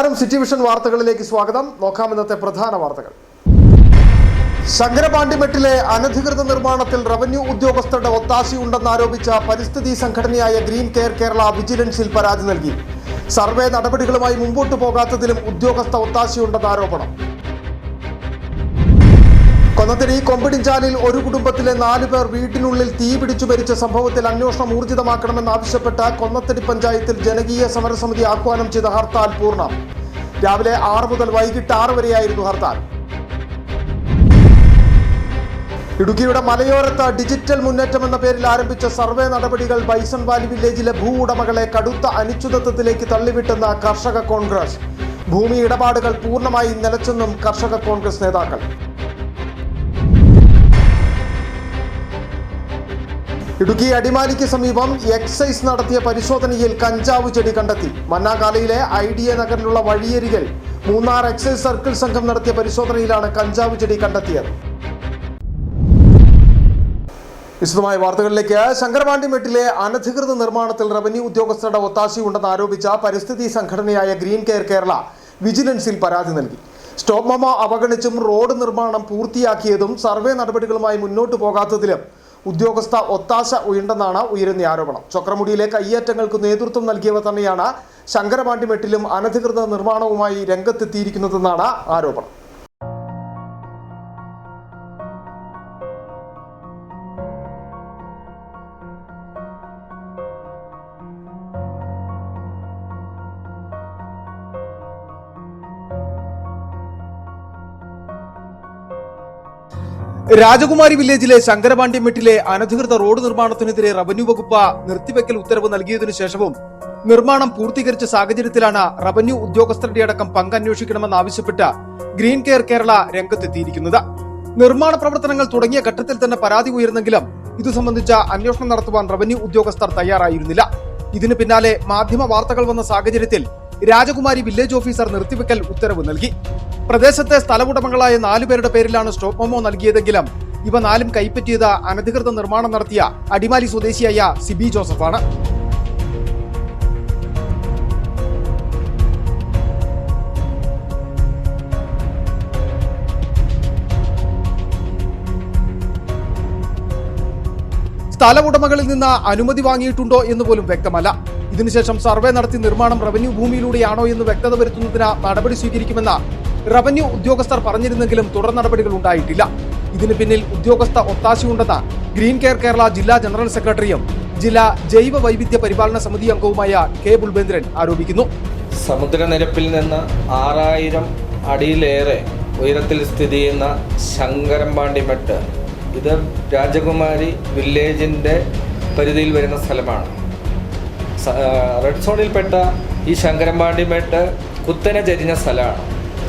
നമസ്കാരം, city vision വാർത്തകളിലേക്ക് സ്വാഗതം. നോക്കാം ഇന്നത്തെ പ്രധാന വാർത്തകൾ. ശങ്കരപാണ്ടിമെട്ടിലെ അനധികൃത നിർമ്മാണത്തിൽ റവന്യൂ ഉദ്യോഗസ്ഥരുടെ ഒത്താശയുണ്ടെന്നാരോപിച്ച പരിസ്ഥിതി സംഘടനയായ ഗ്രീൻ കെയർ കേരള വിജിലൻസിൽ പരാതി നൽകി. സർവേ നടപടികളുമായി മുമ്പോട്ടു പോകാത്തതിലും ഉദ്യോഗസ്ഥ ഒത്താശയുണ്ടെന്ന് ആരോപണം. കൊന്നത്തടി കൊമ്പിടിഞ്ചാലിൽ ഒരു കുടുംബത്തിലെ 4 പേർ വീട്ടിനുള്ളിൽ തീ പിടിച്ചു മരിച്ച സംഭവത്തിൽ അന്വേഷണം ഊർജിതമാക്കണമെന്നാവശ്യപ്പെട്ട് കൊന്നത്തടി പഞ്ചായത്തിൽ ജനകീയ സമരസമിതി ആഹ്വാനം ചെയ്ത ഹർത്താൽ പൂർണ്ണം. രാവിലെ 6 മുതൽ വൈകിട്ട് 6 വരെയായിരുന്നു ഹർത്താൽ. ഇടുക്കിയുടെ മലയോരത്ത് ഡിജിറ്റൽ മുന്നേറ്റം എന്ന പേരിൽ ആരംഭിച്ച സർവേ നടപടികൾ ബൈസൺ വാലി വില്ലേജിലെ ഭൂ ഉടമകളെ കടുത്ത അനിശ്ചിതത്വത്തിലേക്ക് തള്ളിവിട്ടെന്ന കർഷക കോൺഗ്രസ്. ഭൂമി ഇടപാടുകൾ പൂർണ്ണമായി നിലച്ചെന്നും കർഷക കോൺഗ്രസ് നേതാക്കൾ. ഇടുക്കി അടിമാലിക്ക് സമീപം എക്സൈസ് നടത്തിയ പരിശോധനയിൽ കഞ്ചാവ് ചെടി കണ്ടെത്തി. മന്നാകാലയിലെ IDA നഗറിലുള്ള വഴിയരികിൽ മൂന്നാർ എക്സൈസ് സർക്കിൾ സംഘം നടത്തിയ പരിശോധനയിലാണ് കഞ്ചാവ് ചെടി കണ്ടെത്തിയത്. വിശദമായ വാർത്തകളിലേക്ക്. ശങ്കരപാണ്ടിമെട്ടിലെ അനധികൃത നിർമ്മാണത്തിൽ റവന്യൂ ഉദ്യോഗസ്ഥരുടെ ഒത്താശയുണ്ടെന്ന് ആരോപിച്ച പരിസ്ഥിതി സംഘടനയായ ഗ്രീൻ കെയർ കേരള വിജിലൻസിൽ പരാതി നൽകി. സ്റ്റോപ്പ് മെമ്മോ അവഗണിച്ചും റോഡ് നിർമ്മാണം പൂർത്തിയാക്കിയതും സർവേ നടപടികളുമായി മുന്നോട്ടു പോകാത്തതിലും ഉദ്യോഗസ്ഥ ഒത്താശ ഉണ്ടെന്നാണ് ഉയരുന്ന ആരോപണം. ചക്രമുടിയിലെ കയ്യേറ്റങ്ങൾക്ക് നേതൃത്വം നൽകിയവ തന്നെയാണ് ശങ്കരപാണ്ടിമെട്ടിലും അനധികൃത നിർമ്മാണവുമായി രംഗത്തെത്തിയിരിക്കുന്നതെന്നാണ് ആരോപണം. രാജകുമാരി വില്ലേജിലെ ശങ്കരപാണ്ടിമെട്ടിലെ അനധികൃത റോഡ് നിർമ്മാണത്തിനെതിരെ റവന്യൂ വകുപ്പ് നിർത്തിവെക്കൽ ഉത്തരവ് നൽകിയതിനു ശേഷവും നിർമ്മാണം പൂർത്തീകരിച്ച സാഹചര്യത്തിലാണ് റവന്യൂ ഉദ്യോഗസ്ഥരുടെ അടക്കം പങ്ക് അന്വേഷിക്കണമെന്നാവശ്യപ്പെട്ട് ഗ്രീൻ കെയർ കേരള രംഗത്തെത്തിയിരിക്കുന്നത്. നിർമ്മാണ പ്രവർത്തനങ്ങൾ തുടങ്ങിയ ഘട്ടത്തിൽ തന്നെ പരാതി ഉയർന്നെങ്കിലും ഇതു സംബന്ധിച്ച അന്വേഷണം നടത്തുവാൻ റവന്യൂ ഉദ്യോഗസ്ഥർ തയ്യാറായിരുന്നില്ല. ഇതിന് പിന്നാലെ മാധ്യമ വാർത്തകൾ വന്ന സാഹചര്യത്തിൽ രാജകുമാരി വില്ലേജ് ഓഫീസർ നിർത്തിവെക്കൽ ഉത്തരവ് നൽകി. പ്രദേശത്തെ സ്ഥലമുടമകളായ 4 പേരുടെ പേരിലാണ് സ്റ്റോപ്പ് മെമ്മോ നൽകിയതെങ്കിലും ഇവ 4 കൈപ്പറ്റിയത് അനധികൃത നിർമ്മാണം നടത്തിയ അടിമാലി സ്വദേശിയായ സിബി ജോസഫാണ്. സ്ഥലമുടമകളിൽ നിന്ന് അനുമതി വാങ്ങിയിട്ടുണ്ടോ എന്ന് പോലും വ്യക്തമല്ല. ഇതിനുശേഷം സർവേ നടത്തി നിർമ്മാണം റവന്യൂ ഭൂമിയിലൂടെയാണോ എന്ന് വ്യക്തത വരുത്തുന്നതിന് നടപടി സ്വീകരിക്കുമെന്ന് റവന്യൂ ഉദ്യോഗസ്ഥർ പറഞ്ഞിരുന്നെങ്കിലും തുടർ നടപടികൾ ഉണ്ടായിട്ടില്ല. ഇതിന് പിന്നിൽ ഉദ്യോഗസ്ഥ ഒത്താശയുണ്ടെന്ന് ഗ്രീൻ കെയർ കേരള ജില്ലാ ജനറൽ സെക്രട്ടറിയും ജില്ലാ ജൈവ വൈവിധ്യ പരിപാലന സമിതി അംഗവുമായ കെ ബുൾബേന്ദ്രൻ ആരോപിക്കുന്നു. സമുദ്രനിരപ്പിൽ നിന്ന് 6000 അടിയിലേറെ ഉയരത്തിൽ സ്ഥിതി ചെയ്യുന്ന ശങ്കരപാണ്ടിമെട്ട്, ഇത് രാജകുമാരി വില്ലേജിന്റെ പരിധിയിൽ വരുന്ന സ്ഥലമാണ്. റെഡ് സോണിൽപ്പെട്ട ഈ ശങ്കരപാണ്ടിമെട്ട് കുത്തനെ ചരിഞ്ഞ സ്ഥലമാണ്.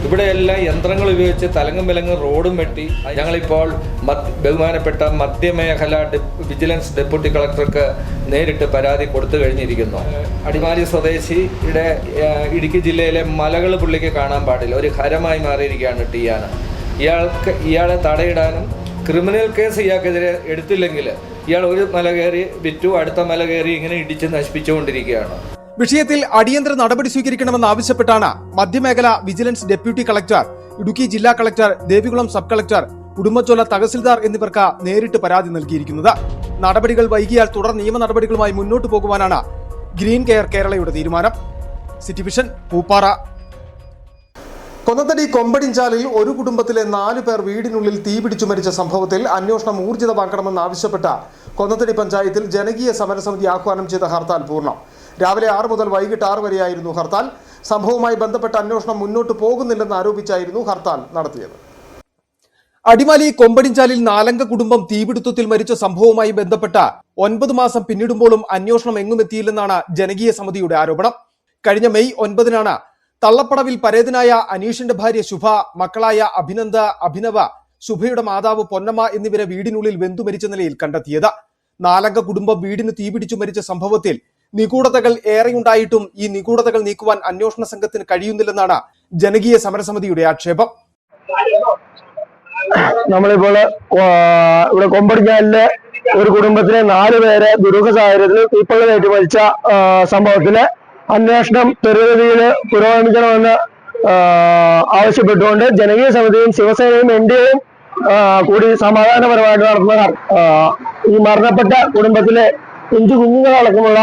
ഇവിടെയെല്ലാം യന്ത്രങ്ങൾ ഉപയോഗിച്ച് തലങ്ങും വിലങ്ങും റോഡും വെട്ടി ഞങ്ങളിപ്പോൾ ബഹുമാനപ്പെട്ട മധ്യമേഖല വിജിലൻസ് ഡെപ്യൂട്ടി കളക്ടർക്ക് നേരിട്ട് പരാതി കൊടുത്തു കഴിഞ്ഞിരിക്കുന്നു. അടിമാലി സ്വദേശിയുടെ ഇടുക്കി ജില്ലയിലെ മലകൾ പുള്ളിക്ക് കാണാൻ പാടില്ല, ഒരു ഹരമായി മാറിയിരിക്കുകയാണ് ടിയാന. ഇയാളെ തടയിടാനും ക്രിമിനൽ കേസ് ഇയാൾക്കെതിരെ എടുത്തില്ലെങ്കിൽ ഇയാൾ ഒരു മല കയറി വിറ്റു, അടുത്ത മല കയറി ഇങ്ങനെ ഇടിച്ച് നശിപ്പിച്ചുകൊണ്ടിരിക്കുകയാണ്. വിഷയത്തിൽ അടിയന്തര നടപടി സ്വീകരിക്കണമെന്നാവശ്യപ്പെട്ടാണ് മധ്യമേഖല വിജിലൻസ് ഡെപ്യൂട്ടി കളക്ടർ, ഇടുക്കി ജില്ലാ collector, Devikulam sub collector, Udumbanchola tahsildar എന്നിവർക്ക് നേരിട്ട് പരാതി നൽകിയിരിക്കുന്നത്. നടപടികൾ വൈകിയാൽ തുടർ നിയമ നടപടികളുമായി മുന്നോട്ടു പോകുവാനാണ് ഗ്രീൻ കെയർ കേരളയുടെ തീരുമാനം. City vision, Pooppara. കൊന്നത്തടി കൊമ്പടിഞ്ചാലിൽ ഒരു കുടുംബത്തിലെ 4 പേർ വീടിനുള്ളിൽ തീ പിടിച്ചു മരിച്ച സംഭവത്തിൽ അന്വേഷണം ഊർജിതമാക്കണമെന്നാവശ്യപ്പെട്ട കൊന്നത്തടി പഞ്ചായത്തിൽ ജനകീയ സമരസമിതി ആഹ്വാനം ചെയ്ത ഹർത്താൽ പൂർണ്ണം. രാവിലെ 6 മുതൽ വൈകിട്ട് 6 വരെയായിരുന്നു ഹർത്താൽ. സംഭവവുമായി ബന്ധപ്പെട്ട അന്വേഷണം മുന്നോട്ട് പോകുന്നില്ലെന്ന് ആരോപിച്ചായിരുന്നു ഹർത്താൽ നടത്തിയത്. അടിമാലി കൊമ്പടിഞ്ചാലിൽ 4 കുടുംബം തീപിടുത്തത്തിൽ മരിച്ച സംഭവവുമായി ബന്ധപ്പെട്ട 9 മാസം പിന്നിടുമ്പോഴും അന്വേഷണം എങ്ങുമെത്തിയില്ലെന്നാണ് ജനകീയ സമിതിയുടെ ആരോപണം. കഴിഞ്ഞ മെയ് 9-നാണ് തള്ളപ്പടവിൽ പരേതനായ അനീഷിന്റെ ഭാര്യ ശുഭ, മക്കളായ അഭിനന്ദ, അഭിനവ, ശുഭയുടെ മാതാവ് പൊന്നമ്മ എന്നിവരെ വീടിനുള്ളിൽ വെന്തു മരിച്ച നിലയിൽ കണ്ടെത്തിയത്. 4 കുടുംബം വീടിന് തീപിടിച്ചു മരിച്ച സംഭവത്തിൽ നിഗൂഢതകൾ ഏറെയുണ്ടായിട്ടും ഈ നിഗൂഢതകൾ നീക്കുവാൻ അന്വേഷണ സംഘത്തിന് കഴിയുന്നില്ലെന്നാണ് ജനകീയ സമരസമിതിയുടെ ആക്ഷേപം. നമ്മളിപ്പോൾ ഇവിടെ കൊമ്പടിഞ്ഞാലിലെ ഒരു കുടുംബത്തിലെ 4 പേരെ ദുരൂഹ സാഹചര്യത്തിൽ തീപ്പൊള്ളലേറ്റ് മരിച്ച സംഭവത്തില് അന്വേഷണം ത്വരിതഗതിയിൽ പുരോഗമിക്കണമെന്ന് ആവശ്യപ്പെട്ടുകൊണ്ട് ജനകീയ സമിതിയും ശിവസേനയും എൻഡിഎയും കൂടി സമാധാനപരമായിട്ട് നടത്തുന്ന ഈ മരണപ്പെട്ട കുടുംബത്തിലെ 5 കുഞ്ഞുങ്ങളടക്കമുള്ള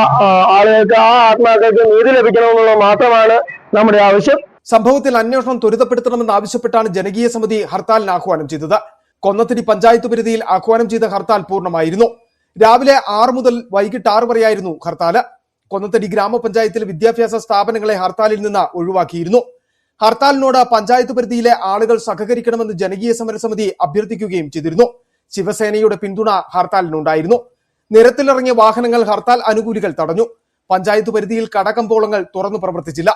ആളുകൾക്ക് ആ ആത്മാക്കൾക്ക് നീതി ലഭിക്കണമെന്നുള്ളത് മാത്രമാണ് നമ്മുടെ ആവശ്യം. സംഭവത്തിൽ അന്വേഷണം ത്വരിതപ്പെടുത്തണമെന്ന് ആവശ്യപ്പെട്ടാണ് ജനകീയ സമിതി ഹർത്താലിന് ആഹ്വാനം ചെയ്തത്. കൊന്നത്തടി പഞ്ചായത്ത് പരിധിയിൽ ആഹ്വാനം ചെയ്ത ഹർത്താൽ പൂർണ്ണമായിരുന്നു. രാവിലെ 6 മുതൽ വൈകിട്ട് 6 വരെയായിരുന്നു ഹർത്താൽ. കൊന്നത്തടി ഗ്രാമപഞ്ചായത്തിലെ വിദ്യാഭ്യാസ സ്ഥാപനങ്ങളെ ഹർത്താലിൽ നിന്ന് ഒഴിവാക്കിയിരുന്നു. ഹർത്താലിനോട് പഞ്ചായത്ത് പരിധിയിലെ ആളുകൾ സഹകരിക്കണമെന്ന് ജനകീയ സമരസമിതി അഭ്യർത്ഥിക്കുകയും ചെയ്തിരുന്നു. ശിവസേനയുടെ പിന്തുണ ഹർത്താലിനുണ്ടായിരുന്നു. നിരത്തിലിറങ്ങിയ വാഹനങ്ങൾ ഹർത്താൽ അനുകൂലികൾ തടഞ്ഞു. പഞ്ചായത്ത് പരിധിയിൽ കടകമ്പോളങ്ങൾ തുറന്നു പ്രവർത്തിച്ചില്ല.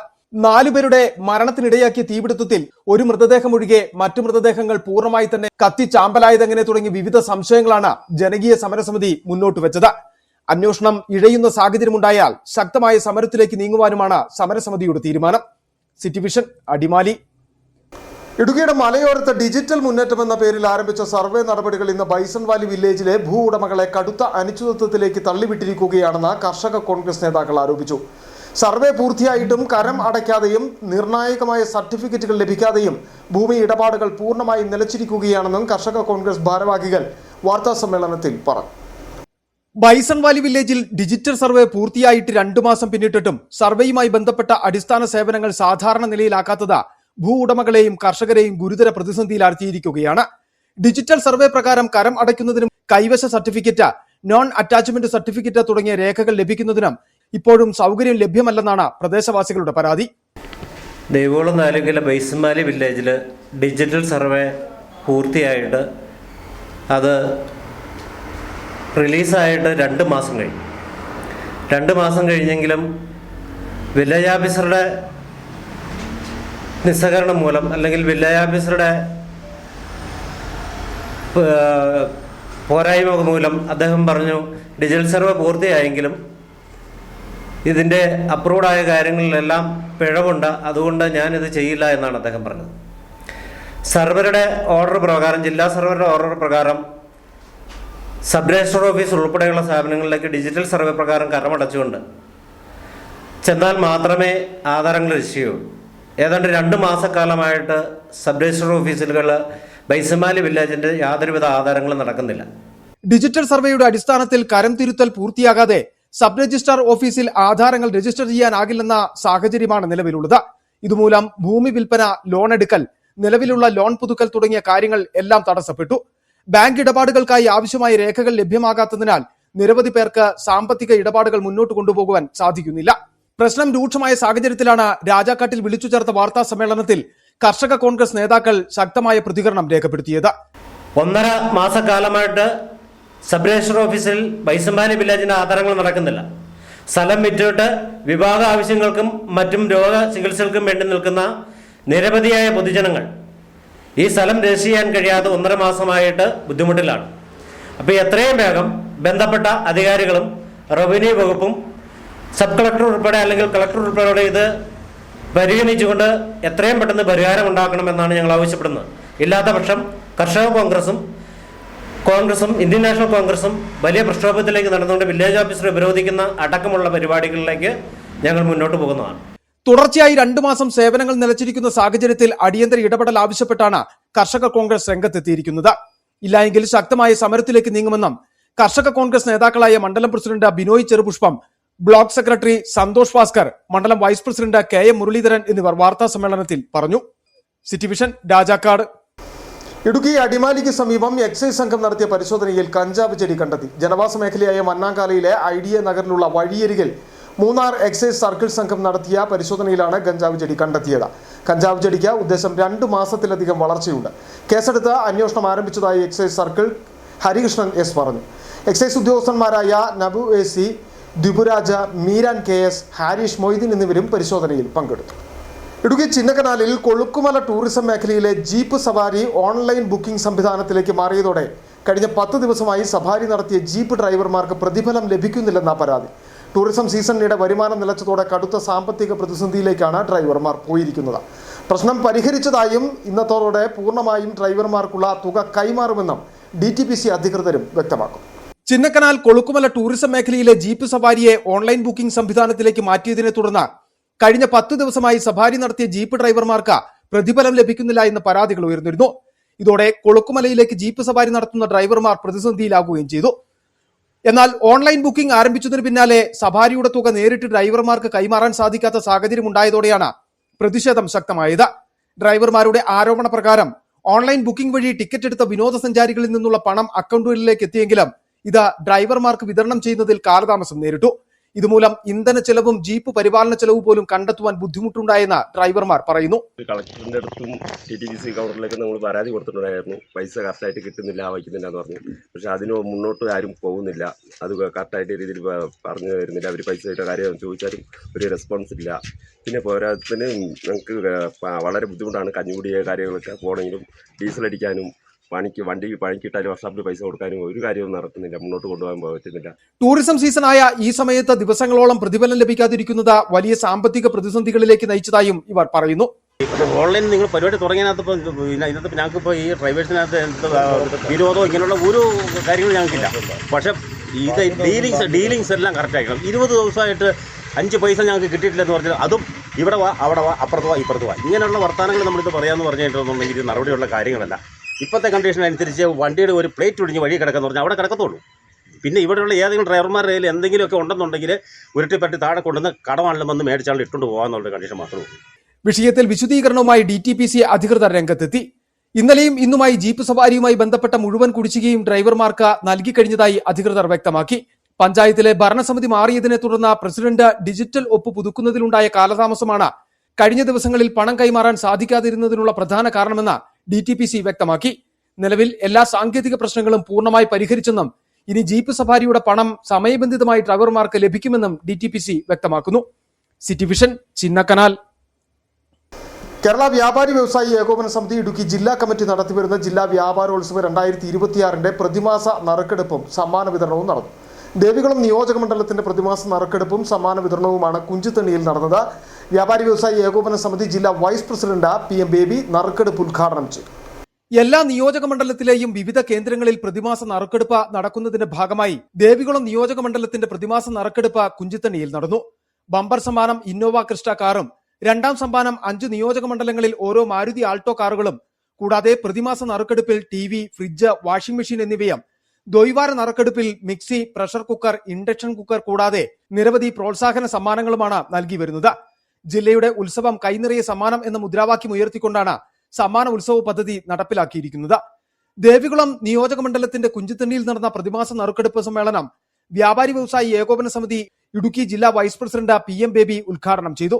4 പേരുടെ മരണത്തിനിടയാക്കിയ തീപിടുത്തത്തിൽ ഒരു മൃതദേഹം ഒഴികെ മറ്റു മൃതദേഹങ്ങൾ പൂർണ്ണമായി തന്നെ കത്തിച്ചാമ്പലായതെങ്ങനെ തുടങ്ങി വിവിധ സംശയങ്ങളാണ് ജനകീയ സമരസമിതി മുന്നോട്ട് വെച്ചത്. അന്വേഷണം ഇഴയുന്ന സാഹചര്യമുണ്ടായാൽ ശക്തമായ സമരത്തിലേക്ക് നീങ്ങുവാനുമാണ് സമരസമിതിയുടെ തീരുമാനം. City vision, Adimali. ഇടുക്കിയുടെ മലയോരത്ത് ഡിജിറ്റൽ മുന്നേറ്റം എന്ന പേരിൽ ആരംഭിച്ച സർവേ നടപടികൾ ഇന്ന് ബൈസൺ വാലി വില്ലേജിലെ ഭൂ ഉടമകളെ കടുത്ത അനിശ്ചിതത്വത്തിലേക്ക് തള്ളിവിട്ടിരിക്കുകയാണെന്ന് കർഷക കോൺഗ്രസ് നേതാക്കൾ ആരോപിച്ചു. സർവേ പൂർത്തിയായിട്ടും കരം അടയ്ക്കാതെയും നിർണായകമായ സർട്ടിഫിക്കറ്റുകൾ ലഭിക്കാതെയും ഭൂമി ഇടപാടുകൾ പൂർണ്ണമായും നിലച്ചിരിക്കുകയാണെന്നും കർഷക കോൺഗ്രസ് ഭാരവാഹികൾ വാർത്താസമ്മേളനത്തിൽ പറഞ്ഞു. ബൈസൺ വാലി വില്ലേജിൽ ഡിജിറ്റൽ സർവേ പൂർത്തിയായിട്ട് 2 മാസം പിന്നിട്ടിട്ടും സർവേയുമായി ബന്ധപ്പെട്ട അടിസ്ഥാന സേവനങ്ങൾ സാധാരണ നിലയിലാക്കാത്തത് ഭൂ ഉടമകളെയും കർഷകരെയും ഗുരുതര പ്രതിസന്ധിയിലാഴ്ത്തിയിരിക്കുകയാണ്. ഡിജിറ്റൽ സർവേ പ്രകാരം കരം അടയ്ക്കുന്നതിനും കൈവശ സർട്ടിഫിക്കറ്റ്, നോൺ അറ്റാച്ച്മെന്റ് സർട്ടിഫിക്കറ്റ് തുടങ്ങിയ രേഖകൾ ലഭിക്കുന്നതിനും ഇപ്പോഴും സൗകര്യം ലഭ്യമല്ലെന്നാണ് പ്രദേശവാസികളുടെ പരാതി. ദേവോളം താലൂക്കിലെ ബൈസൺ വാലി വില്ലേജിൽ ഡിജിറ്റൽ സർവേ പൂർത്തിയായിട്ട് അത് റിലീസായിട്ട് 2 മാസം കഴിഞ്ഞു. 2 മാസം കഴിഞ്ഞെങ്കിലും വില്ലേജ് ഓഫീസറുടെ നിസ്സഹകരണം മൂലം അല്ലെങ്കിൽ വില്ലേജ് ഓഫീസറുടെ പോരായ്മ മൂലം അദ്ദേഹം പറഞ്ഞു ഡിജിറ്റൽ സർവേ പൂർത്തിയായെങ്കിലും ഇതിൻ്റെ അപ്രൂവ്ഡായ കാര്യങ്ങളിലെല്ലാം പിഴവുണ്ട്, അതുകൊണ്ട് ഞാനിത് ചെയ്യില്ല എന്നാണ് അദ്ദേഹം പറഞ്ഞത്. സർവറുടെ ഓർഡർ പ്രകാരം, ജില്ലാ സർവറുടെ ഓർഡർ പ്രകാരം സബ് രജിസ്റ്റർ ഓഫീസ് ഉൾപ്പെടെയുള്ള സ്ഥാപനങ്ങളിലേക്ക് ഡിജിറ്റൽ സർവേ പ്രകാരം കരമടച്ചുകൊണ്ട് ചെന്നാൽ മാത്രമേ ആധാരങ്ങൾ രജിസ്റ്റർ ചെയ്യുള്ളൂ. ഏതാണ്ട് 2 മാസക്കാലമായിട്ട് സബ് രജിസ്റ്റർ ഓഫീസുകൾ ബൈസൺ വാലി വില്ലേജിന്റെ യാതൊരുവിധ ആധാരങ്ങളും നടക്കുന്നില്ല. ഡിജിറ്റൽ സർവേയുടെ അടിസ്ഥാനത്തിൽ കരം തിരുത്തൽ പൂർത്തിയാകാതെ സബ് രജിസ്ട്രാർ ഓഫീസിൽ ആധാരങ്ങൾ രജിസ്റ്റർ ചെയ്യാനാകില്ലെന്ന സാഹചര്യമാണ് നിലവിലുള്ളത്. ഇതുമൂലം ഭൂമി വിൽപ്പന, ലോൺ എടുക്കൽ, നിലവിലുള്ള ലോൺ പുതുക്കൽ തുടങ്ങിയ കാര്യങ്ങൾ എല്ലാം തടസ്സപ്പെട്ടു. ബാങ്ക് ഇടപാടുകൾക്കായി ആവശ്യമായ രേഖകൾ ലഭ്യമാകാത്തതിനാൽ നിരവധി പേർക്ക് സാമ്പത്തിക ഇടപാടുകൾ മുന്നോട്ട് കൊണ്ടുപോകുവാൻ സാധിക്കുന്നില്ല. പ്രശ്നം രൂക്ഷമായ സാഹചര്യത്തിലാണ് രാജാക്കാട്ടിൽ വിളിച്ചു ചേർത്ത വാർത്താ സമ്മേളനത്തിൽ കർഷക കോൺഗ്രസ് നേതാക്കൾ ശക്തമായ പ്രതികരണം രേഖപ്പെടുത്തിയത്. 1.5 മാസക്കാലമായിട്ട് സബ് രജിസ്റ്റർ ഓഫീസിൽ ബൈസൺ വാലി വില്ലേജിന്റെ ആധാരങ്ങൾ നടക്കുന്നില്ല. സ്ഥലം വിറ്റിട്ട് വിഭാഗ ആവശ്യങ്ങൾക്കും മറ്റും രോഗ ചികിത്സകൾക്കും വേണ്ടി നിൽക്കുന്ന നിരവധിയായ പൊതുജനങ്ങൾ ഈ സ്ഥലം രജിസ്റ്റർ ചെയ്യാൻ കഴിയാതെ 1.5 മാസമായിട്ട് ബുദ്ധിമുട്ടിലാണ്. അപ്പോൾ എത്രയും വേഗം ബന്ധപ്പെട്ട അധികാരികളും റവന്യൂ വകുപ്പും സബ് കളക്ടർ ഉൾപ്പെടെ അല്ലെങ്കിൽ കളക്ടർ ഉൾപ്പെടെ ഇത് പരിഗണിച്ചുകൊണ്ട് എത്രയും പെട്ടെന്ന് പരിഹാരം ഉണ്ടാക്കണമെന്നാണ് ഞങ്ങൾ ആവശ്യപ്പെടുന്നത്. ഇല്ലാത്ത പക്ഷം കർഷക കോൺഗ്രസും ഇന്ത്യൻ നാഷണൽ കോൺഗ്രസും വലിയ പ്രക്ഷോഭത്തിലേക്ക് നടന്നുകൊണ്ട് വില്ലേജ് ഓഫീസറെ വിരോധിക്കുന്ന അടക്കമുള്ള പരിപാടികളിലേക്ക് ഞങ്ങൾ മുന്നോട്ട് പോകുന്നതാണ്. തുടർച്ചയായി 2 മാസം സേവനങ്ങൾ നിലച്ചിരിക്കുന്ന സാഹചര്യത്തിൽ അടിയന്തര ഇടപെടൽ ആവശ്യപ്പെട്ടാണ് കർഷക കോൺഗ്രസ് രംഗത്തെത്തിയിരിക്കുന്നത്. ഇല്ലായെങ്കിൽ ശക്തമായ സമരത്തിലേക്ക് നീങ്ങുമെന്നും കർഷക കോൺഗ്രസ് നേതാക്കളായ മണ്ഡലം president Binoy Cherupushpam, block secretary Santhosh Bhaskar, മണ്ഡലം വൈസ് പ്രസിഡന്റ് KM മുരളീധരൻ എന്നിവർ വാർത്താ സമ്മേളനത്തിൽ പറഞ്ഞു. City vision, Rajakkad. ഇടുക്കി അടിമാലിക്ക് സമീപം എക്സൈസ് സംഘം നടത്തിയ പരിശോധനയിൽ കഞ്ചാവ് ചെടി കണ്ടെത്തി. ജനവാസ മേഖലയായ മന്നാങ്കാലയിലെ IDA നഗറിലുള്ള വഴിയരികിൽ മൂന്നാർ എക്സൈസ് സർക്കിൾ സംഘം നടത്തിയ പരിശോധനയിലാണ് കഞ്ചാവ് ചെടി കണ്ടെത്തിയത്. കഞ്ചാവ് ചെടിക്ക് ഉദ്ദേശം 2 മാസത്തിലധികം വളർച്ചയുണ്ട്. കേസെടുത്ത് അന്വേഷണം ആരംഭിച്ചതായി എക്സൈസ് സർക്കിൾ ഹരികൃഷ്ണൻ S പറഞ്ഞു. എക്സൈസ് ഉദ്യോഗസ്ഥന്മാരായ നബു AC, ദ്വിപുരാജ, മീരാൻ KS, ഹാരിഷ് മൊയ്തീൻ എന്നിവരും പരിശോധനയിൽ പങ്കെടുത്തു. ഇടുക്കി ചിന്നക്കനാലിൽ കൊളുക്കുമല ടൂറിസം മേഖലയിലെ ജീപ്പ് സവാരി ഓൺലൈൻ ബുക്കിംഗ് സംവിധാനത്തിലേക്ക് മാറിയതോടെ കഴിഞ്ഞ 10 ദിവസമായി സവാരി നടത്തിയ ജീപ്പ് ഡ്രൈവർമാർക്ക് പ്രതിഫലം ലഭിക്കുന്നില്ലെന്ന പരാതി. ടൂറിസം സീസണിനിടെ വരുമാനം നിലച്ചതോടെ കടുത്ത സാമ്പത്തിക പ്രതിസന്ധിയിലേക്കാണ് ഡ്രൈവർമാർ പോയിരിക്കുന്നത്. പ്രശ്നം പരിഹരിച്ചതായും ഇന്നത്തോടെ പൂർണ്ണമായും ഡ്രൈവർമാർക്കുള്ള തുക കൈമാറുമെന്നും DTPC അധികൃതരും വ്യക്തമാക്കും. ചിന്നക്കനാൽ കൊളുക്കുമല ടൂറിസം മേഖലയിലെ ജീപ്പ് സവാരിയെ ഓൺലൈൻ ബുക്കിംഗ് സംവിധാനത്തിലേക്ക് മാറ്റിയതിനെ തുടർന്ന് കഴിഞ്ഞ 10 ദിവസമായി സവാരി നടത്തിയ ജീപ്പ് ഡ്രൈവർമാർക്ക് പ്രതിഫലം ലഭിക്കുന്നില്ല എന്ന പരാതികൾ ഉയർന്നിരുന്നു. ഇതോടെ കൊളുക്കുമലയിലേക്ക് ജീപ്പ് സവാരി നടത്തുന്ന ഡ്രൈവർമാർ പ്രതിസന്ധിയിലാകുകയും ചെയ്തു. എന്നാൽ ഓൺലൈൻ ബുക്കിംഗ് ആരംഭിച്ചതിന് പിന്നാലെ സവാരിയുടെ തുക നേരിട്ട് ഡ്രൈവർമാർക്ക് കൈമാറാൻ സാധിക്കാത്ത സാഹചര്യം ഉണ്ടായതോടെയാണ് പ്രതിഷേധം ശക്തമായത്. ഡ്രൈവർമാരുടെ ആരോപണ പ്രകാരം ഓൺലൈൻ ബുക്കിംഗ് വഴി ടിക്കറ്റ് എടുത്ത വിനോദസഞ്ചാരികളിൽ നിന്നുള്ള പണം അക്കൗണ്ടുകളിലേക്ക് എത്തിയെങ്കിലും ഇത് ഡ്രൈവർമാർക്ക് വിതരണം ചെയ്യുന്നതിൽ കാലതാമസം നേരിട്ടു. ഇതുമൂലം ഇന്ധന ചെലവും ജീപ്പ് പരിപാലന ചെലവ് പോലും കണ്ടെത്തുവാൻ ബുദ്ധിമുട്ടുണ്ടായെന്ന് ഡ്രൈവർമാർ പറയുന്നു. കളക്ടറിന്റെ അടുത്തും TTDC കൗണ്ടറിലേക്ക് നമ്മൾ പരാതി കൊടുത്തിട്ടുണ്ടായിരുന്നു. പൈസ കറക്റ്റായിട്ട് കിട്ടുന്നില്ല, വയ്ക്കുന്നില്ല എന്ന് പറഞ്ഞു. പക്ഷെ അതിന് മുന്നോട്ട് ആരും പോകുന്നില്ല. അത് കറക്റ്റായിട്ട് രീതിയിൽ പറഞ്ഞു തരുന്നില്ല. അവർ പൈസയുടെ കാര്യം ചോദിച്ചാലും ഒരു റെസ്പോൺസ് ഇല്ല. പിന്നെ പോരാത്തതിന് ഞങ്ങൾക്ക് വളരെ ബുദ്ധിമുട്ടാണ്. കഞ്ഞുകൂടിയ കാര്യങ്ങളൊക്കെ പോകണമെങ്കിലും ഡീസൽ അടിക്കാനും പണിക്കിട്ടാലും വർഷാപ്പിൽ പൈസ കൊടുക്കാനും ഒരു കാര്യവും നടത്തുന്നില്ല. മുന്നോട്ട് കൊണ്ടുപോകാൻ പറ്റുന്നില്ല. ടൂറിസം സീസണായ ഈ സമയത്ത് ദിവസങ്ങളോളം പ്രതിഫലം ലഭിക്കാതിരിക്കുന്നത് വലിയ സാമ്പത്തിക പ്രതിസന്ധികളിലേക്ക് നയിച്ചതായും ഇവർ പറയുന്നു. ഓൺലൈൻ നിങ്ങൾ പരിപാടി തുടങ്ങിയതിനകത്ത് ഇതിനകത്ത് ഞങ്ങൾക്കിപ്പോൾ ഈ ഡ്രൈവേഴ്സിനകത്ത് വിരോധമോ ഇങ്ങനെയുള്ള ഒരു കാര്യങ്ങളും ഞങ്ങൾക്കില്ല. പക്ഷേ ഇത് ഡീലിങ്സ് എല്ലാം കറക്റ്റായിരിക്കണം. 20 ദിവസമായിട്ട് 5 പൈസ ഞങ്ങൾക്ക് കിട്ടിയിട്ടില്ലെന്ന് പറഞ്ഞാൽ അതും ഇവിടെ വാ അവിടെ വാ അപ്പുറത്ത് വാ ഇപ്പുറത്ത് വാ ഇങ്ങനെയുള്ള വർത്തമാനങ്ങൾ നമ്മളിത് പറയാമെന്ന് പറഞ്ഞിട്ടുണ്ടെങ്കിൽ ഇത് നടപടിയുള്ള കാര്യങ്ങളല്ല. ഇപ്പോഴത്തെ കണ്ടീഷൻ അനുസരിച്ച് വണ്ടിയുടെ ഒരു പ്ലേറ്റ് ഒടിഞ്ഞ് വഴി കിടക്കാന്ന് പറഞ്ഞാൽ അവിടെ കിടക്കത്തുള്ളൂ. പിന്നെ ഇവിടെയുള്ള ഏതെങ്കിലും ഡ്രൈവർമാരുടെ കയ്യിൽ എന്തെങ്കിലുമൊക്കെ ഉണ്ടെന്നുണ്ടെങ്കിൽ ഉരുട്ടിപ്പറ്റി താഴെ കൊണ്ടുവന്ന് കടമാണെങ്കിലും വന്ന് മേടിച്ചാൽ ഇട്ടുകൊണ്ട് പോകാമെന്നുള്ള കണ്ടീഷൻ മാത്രമേ ഉള്ളൂ. വിഷയത്തിൽ വിശദീകരണവുമായി DTPC അധികൃതർ രംഗത്തെത്തി. ഇന്നലെയും ഇന്നുമായി ജീപ്പ് സവാരിയുമായി ബന്ധപ്പെട്ട മുഴുവൻ കുടിശ്ശികയും ഡ്രൈവർമാർക്ക് നൽകിക്കഴിഞ്ഞതായി അധികൃതർ വ്യക്തമാക്കി. പഞ്ചായത്തിലെ ഭരണസമിതി മാറിയതിനെ തുടർന്ന് പ്രസിഡന്റ് ഡിജിറ്റൽ ഒപ്പ് പുതുക്കുന്നതിലുണ്ടായ കാലതാമസമാണ് കഴിഞ്ഞ ദിവസങ്ങളിൽ പണം കൈമാറാൻ സാധിക്കാതിരുന്നതിനുള്ള പ്രധാന കാരണമെന്ന് DTPC വ്യക്തമാക്കി. നിലവിൽ എല്ലാ സാങ്കേതിക പ്രശ്നങ്ങളും പൂർണ്ണമായി പരിഹരിച്ചെന്നും ഇനി ജീപ്പ് സഫാരിയുടെ പണം സമയബന്ധിതമായി ഡ്രൈവർമാർക്ക് ലഭിക്കുമെന്നും DTPC വ്യക്തമാക്കുന്നു. City vision, Chinnakanal. കേരള വ്യാപാരി വ്യവസായി ഏകോപന സമിതി ഇടുക്കി ജില്ലാ കമ്മിറ്റി നടത്തിവരുന്ന ജില്ലാ വ്യാപാരോത്സവം 2026 പ്രതിമാസ നറുക്കെടുപ്പും സമ്മാന വിതരണവും നടന്നു. ദേവികുളം നിയോജക മണ്ഡലത്തിന്റെ പ്രതിമാസ നറുക്കെടുപ്പും സമ്മാന വിതരണവുമാണ് കുഞ്ചിത്തണ്ണിയിൽ നടന്നത്. വ്യാപാരി വ്യവസായി ഏകോപന സമിതി ജില്ലാ വൈസ് പ്രസിഡന്റ് PM ബേബി നറുക്കെടുപ്പ് ഉദ്ഘാടനം ചെയ്തു. എല്ലാ നിയോജക മണ്ഡലത്തിലെയും വിവിധ കേന്ദ്രങ്ങളിൽ പ്രതിമാസ നറുക്കെടുപ്പ് നടക്കുന്നതിന്റെ ഭാഗമായി ദേവികുളം നിയോജക മണ്ഡലത്തിന്റെ പ്രതിമാസ നറുക്കെടുപ്പ് കുഞ്ചിത്തണ്ണിയിൽ നടന്നു. ബമ്പർ സമ്മാനം ഇന്നോവ ക്രിസ്റ്റ കാറും, രണ്ടാം സമ്മാനം 5 നിയോജക മണ്ഡലങ്ങളിൽ ഓരോ മാരുതി ആൾട്ടോ കാറുകളും, കൂടാതെ പ്രതിമാസ നറുക്കെടുപ്പിൽ TV, ഫ്രിഡ്ജ്, വാഷിംഗ് മെഷീൻ എന്നിവയും, ദ്വൈവാര നറുക്കെടുപ്പിൽ mixie, pressure cooker, induction cooker കൂടാതെ നിരവധി പ്രോത്സാഹന സമ്മാനങ്ങളുമാണ് നൽകി വരുന്നത്. ജില്ലയുടെ ഉത്സവം കൈനിറയ സമ്മാനം എന്ന മുദ്രാവാക്യം ഉയർത്തിക്കൊണ്ടാണ് സമ്മാന ഉത്സവ പദ്ധതി നടപ്പിലാക്കിയിരിക്കുന്നത്. ദേവികുളം നിയോജക മണ്ഡലത്തിന്റെ കുഞ്ചിത്തണ്ണിയിൽ നടന്ന പ്രതിമാസ നറുക്കെടുപ്പ് സമ്മേളനം വ്യാപാരി വ്യവസായി ഏകോപന സമിതി ഇടുക്കി ജില്ലാ വൈസ് പ്രസിഡന്റ് PM ബേബി ഉദ്ഘാടനം ചെയ്തു.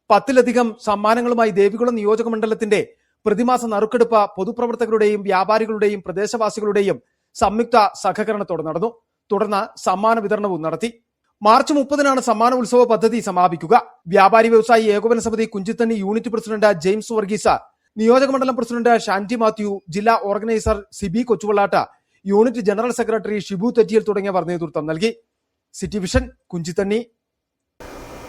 10ലധികം സമ്മാനങ്ങളുമായി ദേവികുളം നിയോജക മണ്ഡലത്തിന്റെ പ്രതിമാസ നറുക്കെടുപ്പ് പൊതുപ്രവർത്തകരുടെയും വ്യാപാരികളുടെയും പ്രദേശവാസികളുടെയും സംയുക്ത സഹകരണത്തോടെ നടന്നു. തുടർന്ന് സമ്മാന വിതരണവും നടത്തി. മാർച്ച് 30-നാണ് സമ്മാന ഉത്സവ പദ്ധതി സമാപിക്കുക. വ്യാപാരി വ്യവസായി ഏകോപന സമിതി Kunchithanni unit president James Varghese, നിയോജക മണ്ഡലം പ്രസിഡന്റ് ഷാൻറ്റി മാത്യു, ജില്ലാ organiser Sibi കൊച്ചുവള്ളാട്ട്, unit general secretary Shibu തെറ്റിയൽ തുടങ്ങിയവർ നേതൃത്വം നൽകി. City vision, Kunchithanni.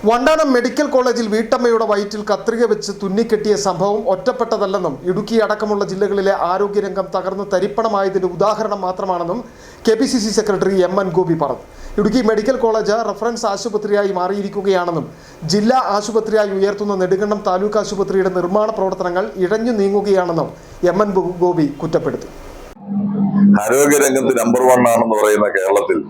Vandanam medical കോളേജിൽ വീട്ടമ്മയുടെ വയറ്റിൽ കത്രിക വെച്ച് തുന്നിക്കെട്ടിയ സംഭവം ഒറ്റപ്പെട്ടതല്ലെന്നും ഇടുക്കി അടക്കമുള്ള ജില്ലകളിലെ ആരോഗ്യരംഗം തകർന്ന് തരിപ്പണമായതിന്റെ ഉദാഹരണം മാത്രമാണെന്നും KPCC സെക്രട്ടറി MN ഗോപി പറഞ്ഞു. ഇടുക്കി മെഡിക്കൽ കോളേജ് റഫറൻസ് ആശുപത്രിയായി മാറിയിരിക്കുകയാണെന്നും ജില്ലാ ആശുപത്രിയായി ഉയർത്തുന്ന നെടുങ്കണ്ടം താലൂക്ക് ആശുപത്രിയുടെ നിർമ്മാണ പ്രവർത്തനങ്ങൾ ഇഴഞ്ഞു നീങ്ങുകയാണെന്നും MN ഗോപി കുറ്റപ്പെടുത്തി. ആരോഗ്യരംഗത്ത് നമ്പർ 1 ആണെന്ന് പറയുന്ന കേരളത്തിൽ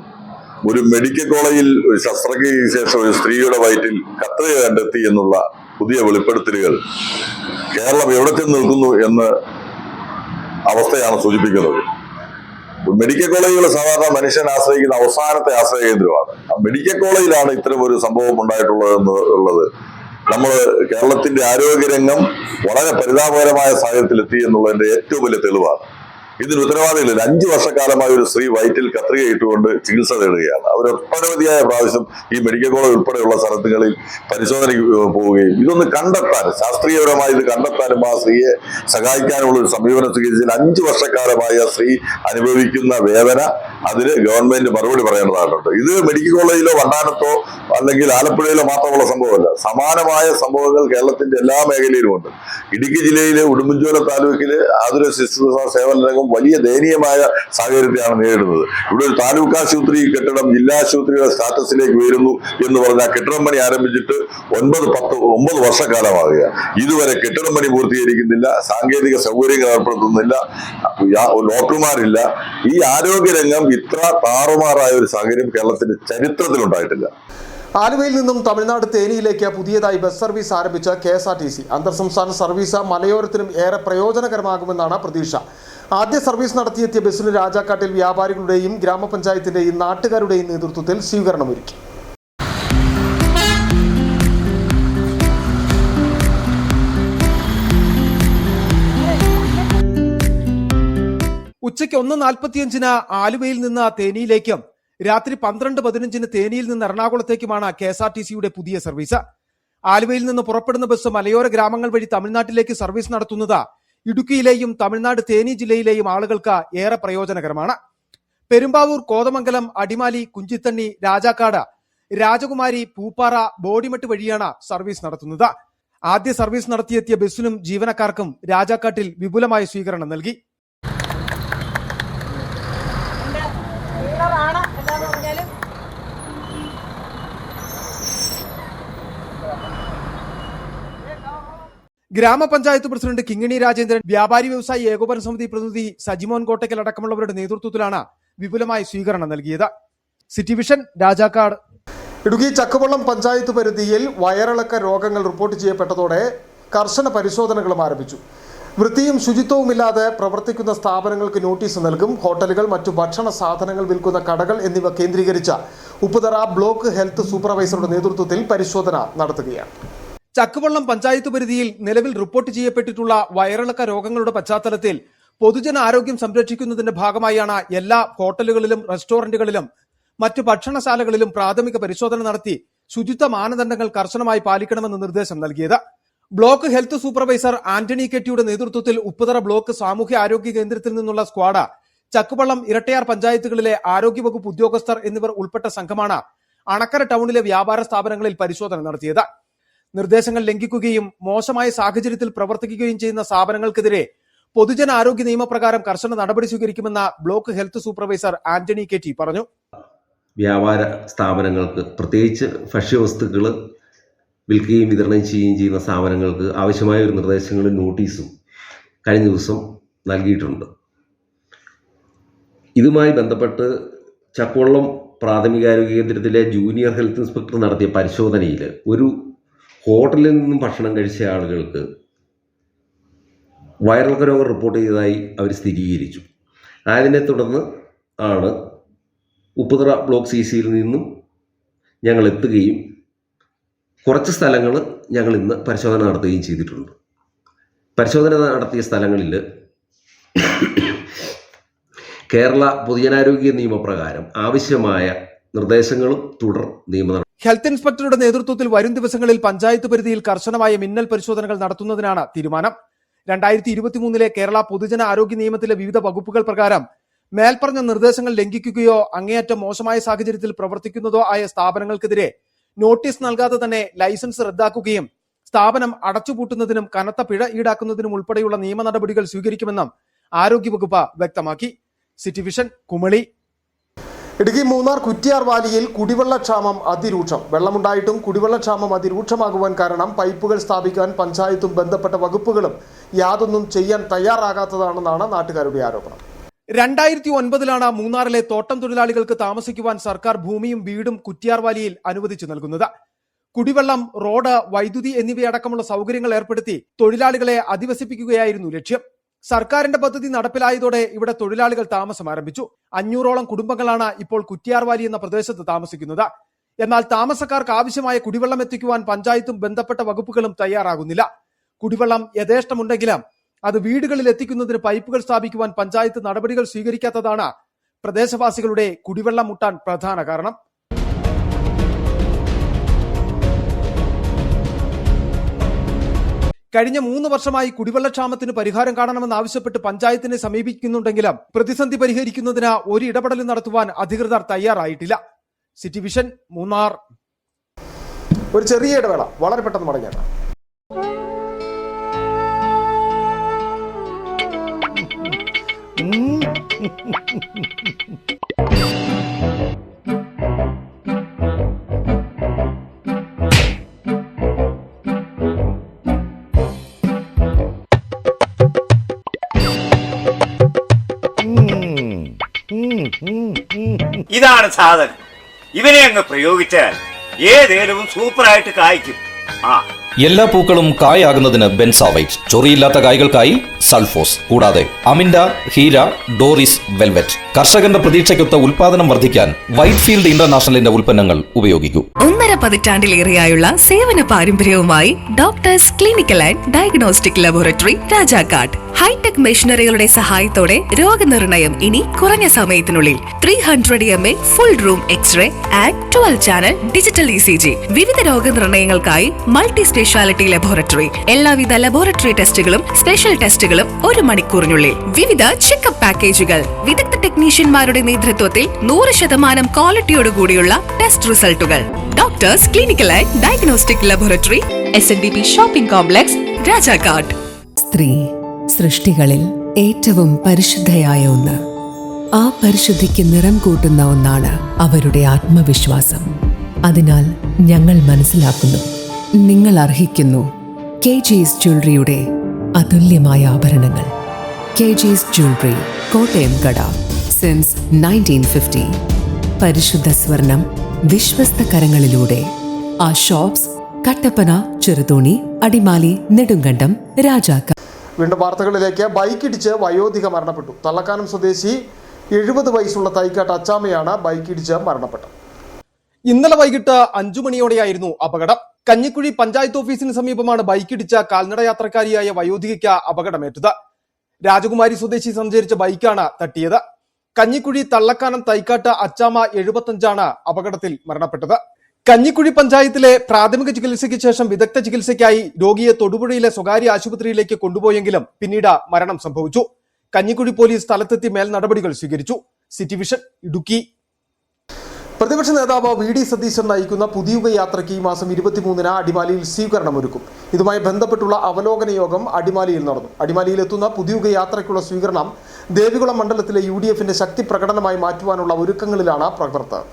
ഒരു മെഡിക്കൽ കോളേജിൽ ശസ്ത്രക്രിയയ്ക്ക് ശേഷം ഒരു സ്ത്രീയുടെ വയറ്റിൽ കത്രിക കണ്ടെത്തി എന്നുള്ള പുതിയ വെളിപ്പെടുത്തലുകൾ കേരളം എവിടെ ചെന്ന് നിൽക്കുന്നു എന്ന അവസ്ഥയാണ് സൂചിപ്പിക്കുന്നത്. മെഡിക്കൽ കോളേജുകൾ സാധാരണ മനുഷ്യൻ ആശ്രയിക്കുന്ന അവസാനത്തെ ആശ്രയ കേന്ദ്രമാണ്. മെഡിക്കൽ കോളേജിലാണ് ഇത്തരം ഒരു സംഭവം ഉണ്ടായിട്ടുള്ളത്. നമ്മൾ കേരളത്തിന്റെ ആരോഗ്യരംഗം വളരെ പരിതാപകരമായ സാഹചര്യത്തിൽ എത്തി എന്നുള്ളതിന്റെ ഏറ്റവും വലിയ തെളിവാണ്. ഇതിന് ഉത്തരവാദികളില്ല. 5 വർഷക്കാലമായി ഒരു സ്ത്രീ വയറ്റിൽ കത്രിക ഇട്ടുകൊണ്ട് ചികിത്സ തേടുകയാണ്. അവർ ഒട്ടനവധിയായ പ്രാവശ്യം ഈ മെഡിക്കൽ കോളേജ് ഉൾപ്പെടെയുള്ള സ്ഥലങ്ങളിൽ പരിശോധനയ്ക്ക് പോവുകയും ഇതൊന്ന് കണ്ടെത്താൻ, ശാസ്ത്രീയപരമായി ഇത് കണ്ടെത്താനും ആ സ്ത്രീയെ സഹായിക്കാനുള്ള ഒരു സമീപനം സ്വീകരിച്ചതിൽ 5 വർഷക്കാലമായി ആ സ്ത്രീ അനുഭവിക്കുന്ന വേദന അതിന് ഗവൺമെന്റ് മറുപടി പറയേണ്ടതായിട്ടുണ്ട്. ഇത് മെഡിക്കൽ കോളേജിലോ വണ്ടാനത്തോ അല്ലെങ്കിൽ ആലപ്പുഴയിലോ മാത്രമുള്ള സംഭവമല്ല. സമാനമായ സംഭവങ്ങൾ കേരളത്തിന്റെ എല്ലാ മേഖലയിലുമുണ്ട്. ഇടുക്കി ജില്ലയിലെ ഉടുമ്പൻചോല താലൂക്കിലെ ആതുര ശുശ്രൂഷ സേവന രംഗം വിഭാഗം വലിയ ദയനീയമായ സാഹചര്യത്തെയാണ് നേരിടുന്നത്. ഇവിടെ ഒരു താലൂക്ക് ആശുപത്രി കെട്ടിടം ജില്ലാ ആശുപത്രിയുടെ സ്റ്റാറ്റസിലേക്ക് ഉയരുന്നു എന്ന് പറഞ്ഞാൽ കെട്ടിടം പണി ആരംഭിച്ചിട്ട് 9 വർഷക്കാലമാകുക. ഇതുവരെ കെട്ടിടം പണി പൂർത്തീകരിക്കുന്നില്ല, സാങ്കേതിക സൗകര്യങ്ങൾ ഏർപ്പെടുത്തുന്നില്ല, ഡോക്ടർമാരില്ല. ഈ ആരോഗ്യരംഗം ഇത്ര താറുമാറായ ഒരു സാഹചര്യം കേരളത്തിന്റെ ചരിത്രത്തിലുണ്ടായിട്ടില്ല. ആലുവയിൽ നിന്നും തമിഴ്നാട് തേനിയിലേക്ക് പുതിയതായി ബസ് സർവീസ് ആരംഭിച്ച KSRTC അന്തർ സംസ്ഥാന സർവീസ് മലയോരത്തിനും ഏറെ പ്രയോജനകരമാകുമെന്നാണ് പ്രതീക്ഷ. ആദ്യ സർവീസ് നടത്തിയെത്തിയ ബസ്സിന് രാജാക്കാട്ടിൽ വ്യാപാരികളുടെയും ഗ്രാമപഞ്ചായത്തിന്റെയും നാട്ടുകാരുടെയും നേതൃത്വത്തിൽ സ്വീകരണമൊരുക്കി. ഉച്ചയ്ക്ക് 1:45 ആലുവയിൽ നിന്ന് തേനിയിലേക്കും രാത്രി 12:15 തേനിയിൽ നിന്ന് എറണാകുളത്തേക്കുമാണ് KSRTCയുടെ പുതിയ സർവീസ്. ആലുവയിൽ നിന്ന് പുറപ്പെടുന്ന ബസ് മലയോര ഗ്രാമങ്ങൾ വഴി തമിഴ്നാട്ടിലേക്ക് സർവീസ് നടത്തുന്നത് ഇടുക്കിയിലെയും തമിഴ്നാട് തേനി ജില്ലയിലെയും ആളുകൾക്ക് ഏറെ പ്രയോജനകരമാണ്. പെരുമ്പാവൂർ, കോതമംഗലം, അടിമാലി, കുഞ്ചിത്തണ്ണി, രാജാക്കാട്, രാജകുമാരി, പൂപ്പാറ, ബോഡിമെട്ട് വഴിയാണ് സർവീസ് നടത്തുന്നത്. ആദ്യ സർവീസ് നടത്തിയെത്തിയ ബസ്സിനും ജീവനക്കാർക്കും രാജാക്കാട്ടിൽ വിപുലമായ സ്വീകരണം നൽകി. ഗ്രാമപഞ്ചായത്ത് പ്രസിഡന്റ് കിങ്ങിണി രാജേന്ദ്രൻ, വ്യാപാരി വ്യവസായി ഏകോപന സമിതി പ്രതിനിധി സജിമോൻ കോട്ടയ്ക്കൽ അടക്കമുള്ളവരുടെ നേതൃത്വത്തിലാണ് വിപുലമായ സ്വീകരണം നൽകിയത്. City vision, Rajakkad. ഇടുക്കി ചക്കുവള്ളം പഞ്ചായത്ത് പരിധിയിൽ വയറിളക്ക രോഗങ്ങൾ റിപ്പോർട്ട് ചെയ്യപ്പെട്ടതോടെ കർശന പരിശോധനകളും ആരംഭിച്ചു. വൃത്തിയും ശുചിത്വവുമില്ലാതെ പ്രവർത്തിക്കുന്ന സ്ഥാപനങ്ങൾക്ക് നോട്ടീസ് നൽകും. ഹോട്ടലുകൾ, മറ്റു ഭക്ഷണ സാധനങ്ങൾ വിൽക്കുന്ന കടകൾ എന്നിവ കേന്ദ്രീകരിച്ച ഉപ്പുതറ ബ്ലോക്ക് ഹെൽത്ത് സൂപ്പർവൈസറുടെ നേതൃത്വത്തിൽ പരിശോധന നടത്തുകയാണ്. ചക്കുവള്ളം പഞ്ചായത്ത് പരിധിയിൽ നിലവിൽ റിപ്പോർട്ട് ചെയ്യപ്പെട്ടിട്ടുള്ള വയറിളക്ക രോഗങ്ങളുടെ പശ്ചാത്തലത്തിൽ പൊതുജന ആരോഗ്യം സംരക്ഷിക്കുന്നതിന്റെ ഭാഗമായാണ് എല്ലാ ഹോട്ടലുകളിലും റെസ്റ്റോറന്റുകളിലും മറ്റു ഭക്ഷണശാലകളിലും പ്രാഥമിക പരിശോധന നടത്തി ശുചിത്വ മാനദണ്ഡങ്ങൾ കർശനമായി പാലിക്കണമെന്ന് നിർദ്ദേശം നൽകിയത്. ബ്ലോക്ക് ഹെൽത്ത് സൂപ്പർവൈസർ ആന്റണി കെട്ടിയുടെ നേതൃത്വത്തിൽ ഉപ്പുതറ ബ്ലോക്ക് സാമൂഹ്യ ആരോഗ്യ കേന്ദ്രത്തിൽ നിന്നുള്ള സ്ക്വാഡ്, ചക്കുവള്ളം, ഇരട്ടയാർ പഞ്ചായത്തുകളിലെ ആരോഗ്യവകുപ്പ് ഉദ്യോഗസ്ഥർ എന്നിവർ ഉൾപ്പെട്ട സംഘമാണ് അണക്കര ടൗണിലെ വ്യാപാര സ്ഥാപനങ്ങളിൽ പരിശോധന നടത്തിയത്. നിർദ്ദേശങ്ങൾ ലംഘിക്കുകയും മോശമായ സാഹചര്യത്തിൽ പ്രവർത്തിക്കുകയും ചെയ്യുന്ന സ്ഥാപനങ്ങൾക്കെതിരെ പൊതുജന ആരോഗ്യ നിയമപ്രകാരം കർശന നടപടി സ്വീകരിക്കുമെന്ന് ബ്ലോക്ക് ഹെൽത്ത് സൂപ്പർവൈസർ ആന്റണി കെറ്റി പറഞ്ഞു. വ്യാപാര സ്ഥാപനങ്ങൾക്ക്, പ്രത്യേകിച്ച് ഭക്ഷ്യവസ്തുക്കൾ വിൽക്കുകയും വിതരണം ചെയ്യുകയും ചെയ്യുന്ന സ്ഥാപനങ്ങൾക്ക് ആവശ്യമായ ഒരു നിർദ്ദേശങ്ങളും നോട്ടീസും കഴിഞ്ഞ ദിവസം നൽകിയിട്ടുണ്ട്. ഇതുമായി ബന്ധപ്പെട്ട് ചക്കുവള്ളം പ്രാഥമികാരോഗ്യ കേന്ദ്രത്തിലെ ജൂനിയർ ഹെൽത്ത് ഇൻസ്പെക്ടർ നടത്തിയ പരിശോധനയിൽ ഒരു ഹോട്ടലിൽ നിന്നും ഭക്ഷണം കഴിച്ച ആളുകൾക്ക് വയറിളക്ക രോഗം റിപ്പോർട്ട് ചെയ്തതായി അവർ സ്ഥിരീകരിച്ചു. അതിനെ തുടർന്ന് ആണ് ഉപ്പുതറ ബ്ലോക്ക് CCയിൽ നിന്നും ഞങ്ങൾ എത്തുകയും കുറച്ച് സ്ഥലങ്ങൾ ഞങ്ങൾ ഇന്ന് പരിശോധന നടത്തുകയും ചെയ്തിട്ടുണ്ട്. പരിശോധന നടത്തിയ സ്ഥലങ്ങളിൽ കേരള പൊതുജനാരോഗ്യ നിയമപ്രകാരം ആവശ്യമായ നിർദ്ദേശങ്ങളും തുടർ നിയമ ഹെൽത്ത് ഇൻസ്പെക്ടറുടെ നേതൃത്വത്തിൽ വരും ദിവസങ്ങളിൽ പഞ്ചായത്ത് പരിധിയിൽ കർശനമായ മിന്നൽ പരിശോധനകൾ നടത്തുന്നതിനാണ് തീരുമാനം. 2023 കേരള പൊതുജന ആരോഗ്യ നിയമത്തിലെ വിവിധ വകുപ്പുകൾ പ്രകാരം മേൽപ്പറഞ്ഞ നിർദ്ദേശങ്ങൾ ലംഘിക്കുകയോ അങ്ങേയറ്റം മോശമായ സാഹചര്യത്തിൽ പ്രവർത്തിക്കുന്നതോ ആയ സ്ഥാപനങ്ങൾക്കെതിരെ നോട്ടീസ് നൽകാതെ തന്നെ ലൈസൻസ് റദ്ദാക്കുകയും സ്ഥാപനം അടച്ചുപൂട്ടുന്നതിനും കനത്ത പിഴ ഈടാക്കുന്നതിനും ഉൾപ്പെടെയുള്ള നിയമ നടപടികൾ സ്വീകരിക്കുമെന്നും ആരോഗ്യവകുപ്പ് വ്യക്തമാക്കി. City vision, Kumily. ഇടുക്കി മൂന്നാർ കുറ്റിയാർ വാലിയിൽ കുടിവെള്ളക്ഷാമം അതിരൂക്ഷം. വെള്ളമുണ്ടായിട്ടും കുടിവെള്ളക്ഷാമം അതിരൂക്ഷമാകുവാൻ കാരണം പൈപ്പുകൾ സ്ഥാപിക്കാൻ പഞ്ചായത്തും ബന്ധപ്പെട്ട വകുപ്പുകളും യാതൊന്നും ചെയ്യാൻ തയ്യാറാകാത്തതാണെന്നാണ് നാട്ടുകാരുടെ ആരോപണം. 2009 മൂന്നാറിലെ തോട്ടം തൊഴിലാളികൾക്ക് താമസിക്കുവാൻ സർക്കാർ ഭൂമിയും വീടും കുറ്റിയാർ വാലിയിൽ അനുവദിച്ചു നൽകുന്നത്. കുടിവെള്ളം, റോഡ്, വൈദ്യുതി എന്നിവയടക്കമുള്ള സൗകര്യങ്ങൾ ഏർപ്പെടുത്തി തൊഴിലാളികളെ അധിവസിപ്പിക്കുകയായിരുന്നു ലക്ഷ്യം. സർക്കാരിന്റെ പദ്ധതി നടപ്പിലായതോടെ ഇവിടെ തൊഴിലാളികൾ താമസം ആരംഭിച്ചു. 500ഓളം കുടുംബങ്ങളാണ് ഇപ്പോൾ കുറ്റിയാർവാലി എന്ന പ്രദേശത്ത് താമസിക്കുന്നത്. എന്നാൽ താമസക്കാർക്ക് ആവശ്യമായ കുടിവെള്ളം എത്തിക്കുവാൻ പഞ്ചായത്തും ബന്ധപ്പെട്ട വകുപ്പുകളും തയ്യാറാകുന്നില്ല. കുടിവെള്ളം യഥേഷ്ടമുണ്ടെങ്കിലും അത് വീടുകളിൽ എത്തിക്കുന്നതിന് പൈപ്പുകൾ സ്ഥാപിക്കുവാൻ പഞ്ചായത്ത് നടപടികൾ സ്വീകരിക്കാത്തതാണ് പ്രദേശവാസികളുടെ കുടിവെള്ളം മുട്ടാൻ പ്രധാന കാരണം. കഴിഞ്ഞ 3 വർഷമായി കുടിവെള്ളക്ഷാമത്തിന് പരിഹാരം കാണണമെന്നാവശ്യപ്പെട്ട് പഞ്ചായത്തിനെ സമീപിക്കുന്നുണ്ടെങ്കിലും പ്രതിസന്ധി പരിഹരിക്കുന്നതിന് ഒരു ഇടപെടലും നടത്തുവാൻ അധികൃതർ തയ്യാറായിട്ടില്ല. City vision, Munnar. ഒരു ചെറിയ ഇടവേള, വളരെ പെട്ടെന്ന് മടങ്ങിയാണ്. ഇതാണ് സാധനം. ഇവനെ അങ്ങ് പ്രയോഗിച്ചാൽ ഏതേലും സൂപ്പറായിട്ട് കായ്ക്കും. എല്ലാ പൂക്കളും കായാകുന്നതിന് ബെൻസാവൈറ്റ്, ചൊറിയില്ലാത്ത കായ്കൾക്കായി സൾഫോസ്, കൂടാതെ അമിൻഡ, ഹീര, ഡോറിസ്, വെൽവെറ്റ്. കർഷകന്റെ പ്രതീക്ഷയ്ക്കൊത്ത ഉൽപാദനം വർദ്ധിക്കാൻ വൈറ്റ്ഫീൽഡ് ഇന്റർനാഷണലിന്റെ ഉൽപ്പന്നങ്ങൾ ഉപയോഗിക്കൂ. 1.5 പതിറ്റാണ്ടിലേറെയായുള്ള സേവന പാരമ്പര്യവുമായി doctors clinical and diagnostic laboratory Rajakkad. Hi tech മെഷീനറികളുടെ സഹായത്തോടെ രോഗനിർണയം ഇനി കുറഞ്ഞ സമയത്തിനുള്ളിൽ. 300 mA full room x ray and 12 channel digital ECG. വിവിധ രോഗനിർണയങ്ങൾക്കായി മൾട്ടി സ്പെഷ്യാലിറ്റി ലബോറട്ടറി. എല്ലാവിധ ലബോറട്ടറി ടെസ്റ്റുകളും സ്പെഷ്യൽ ടെസ്റ്റുകളും 1 മണിക്കൂറിനുള്ളിൽ. വിവിധ ചെക്കപ്പ് പാക്കേജുകൾ. വിദഗ്ധ ടെക്നീഷ്യന്മാരുടെ നേതൃത്വത്തിൽ 100% ക്വാളിറ്റിയോടുകൂടിയുള്ള ടെസ്റ്റ് റിസൾട്ടുകൾ. Doctors clinical and diagnostic laboratory, SNDP shopping complex, Rajakkad. സ്ത്രീ സൃഷ്ടികളിൽ ഏറ്റവും പരിശുദ്ധയായ ഒന്ന്. ആ പരിശുദ്ധിക്ക് നിറം കൂട്ടുന്ന ഒന്നാണ് അവരുടെ ആത്മവിശ്വാസം. അതിനാൽ ഞങ്ങൾ മനസ്സിലാക്കുന്നു, നിങ്ങൾ അർഹിക്കുന്നു KG's ജ്വല്ലറിയുടെ അതുല്യമായ ആഭരണങ്ങൾ. KG's ജ്വല്ലറി, കോട്ടയം കട, സിൻസ് 1950. പരിശുദ്ധ സ്വർണം വിശ്വസ്ത കരങ്ങളിലൂടെ. ആ ഷോപ്സ് കട്ടപ്പന, ചെറുതോണി, അടിമാലി, നെടുങ്കണ്ടം, രാജാക്കാട്. വീണ്ടും വാർത്തകളിലേക്ക്. ബൈക്കിടിച്ച് വയോധിക മരണപ്പെട്ടു. തള്ളക്കാനം സ്വദേശി 70 വയസ്സുള്ള തൈക്കാട്ട് അച്ചാമ്മയാണ് ബൈക്കിടിച്ച് മരണപ്പെട്ടത്. ഇന്നലെ വൈകിട്ട് 5 മണിയോടെയായിരുന്നു അപകടം. കഞ്ഞിക്കുഴി പഞ്ചായത്ത് ഓഫീസിന് സമീപമാണ് ബൈക്കിടിച്ച കാൽനട യാത്രക്കാരിയായ വയോധികയ്ക്ക് അപകടമേറ്റത്. രാജകുമാരി സ്വദേശി സഞ്ചരിച്ച ബൈക്കാണ് തട്ടിയത്. കഞ്ഞിക്കുഴി തള്ളക്കാനം തൈക്കാട്ട് അച്ചാമ്മ 75 അപകടത്തിൽ മരണപ്പെട്ടത്. കഞ്ഞിക്കുഴി പഞ്ചായത്തിലെ പ്രാഥമിക ചികിത്സയ്ക്ക് ശേഷം വിദഗ്ധ ചികിത്സയ്ക്കായി രോഗിയെ തൊടുപുഴയിലെ സ്വകാര്യ ആശുപത്രിയിലേക്ക് കൊണ്ടുപോയെങ്കിലും പിന്നീട് മരണം സംഭവിച്ചു. കഞ്ഞിക്കുഴി പോലീസ് സ്ഥലത്തെത്തി മേൽ നടപടികൾ സ്വീകരിച്ചു. City vision, Idukki. പ്രതിപക്ഷ നേതാവ് VD സതീശൻ നയിക്കുന്ന പുതിയുഗ യാത്രയ്ക്ക് ഈ മാസം 23-ന് അടിമാലിയിൽ സ്വീകരണമൊരുക്കും. ഇതുമായി ബന്ധപ്പെട്ടുള്ള അവലോകന യോഗം അടിമാലിയിൽ നടന്നു. അടിമാലിയിൽ എത്തുന്ന പുതിയുഗ യാത്രയ്ക്കുള്ള സ്വീകരണം ദേവികുളം മണ്ഡലത്തിലെ UDFന്റെ ശക്തി പ്രകടനമായി മാറ്റുവാനുള്ള ഒരുക്കങ്ങളിലാണ് പ്രവർത്തകർ.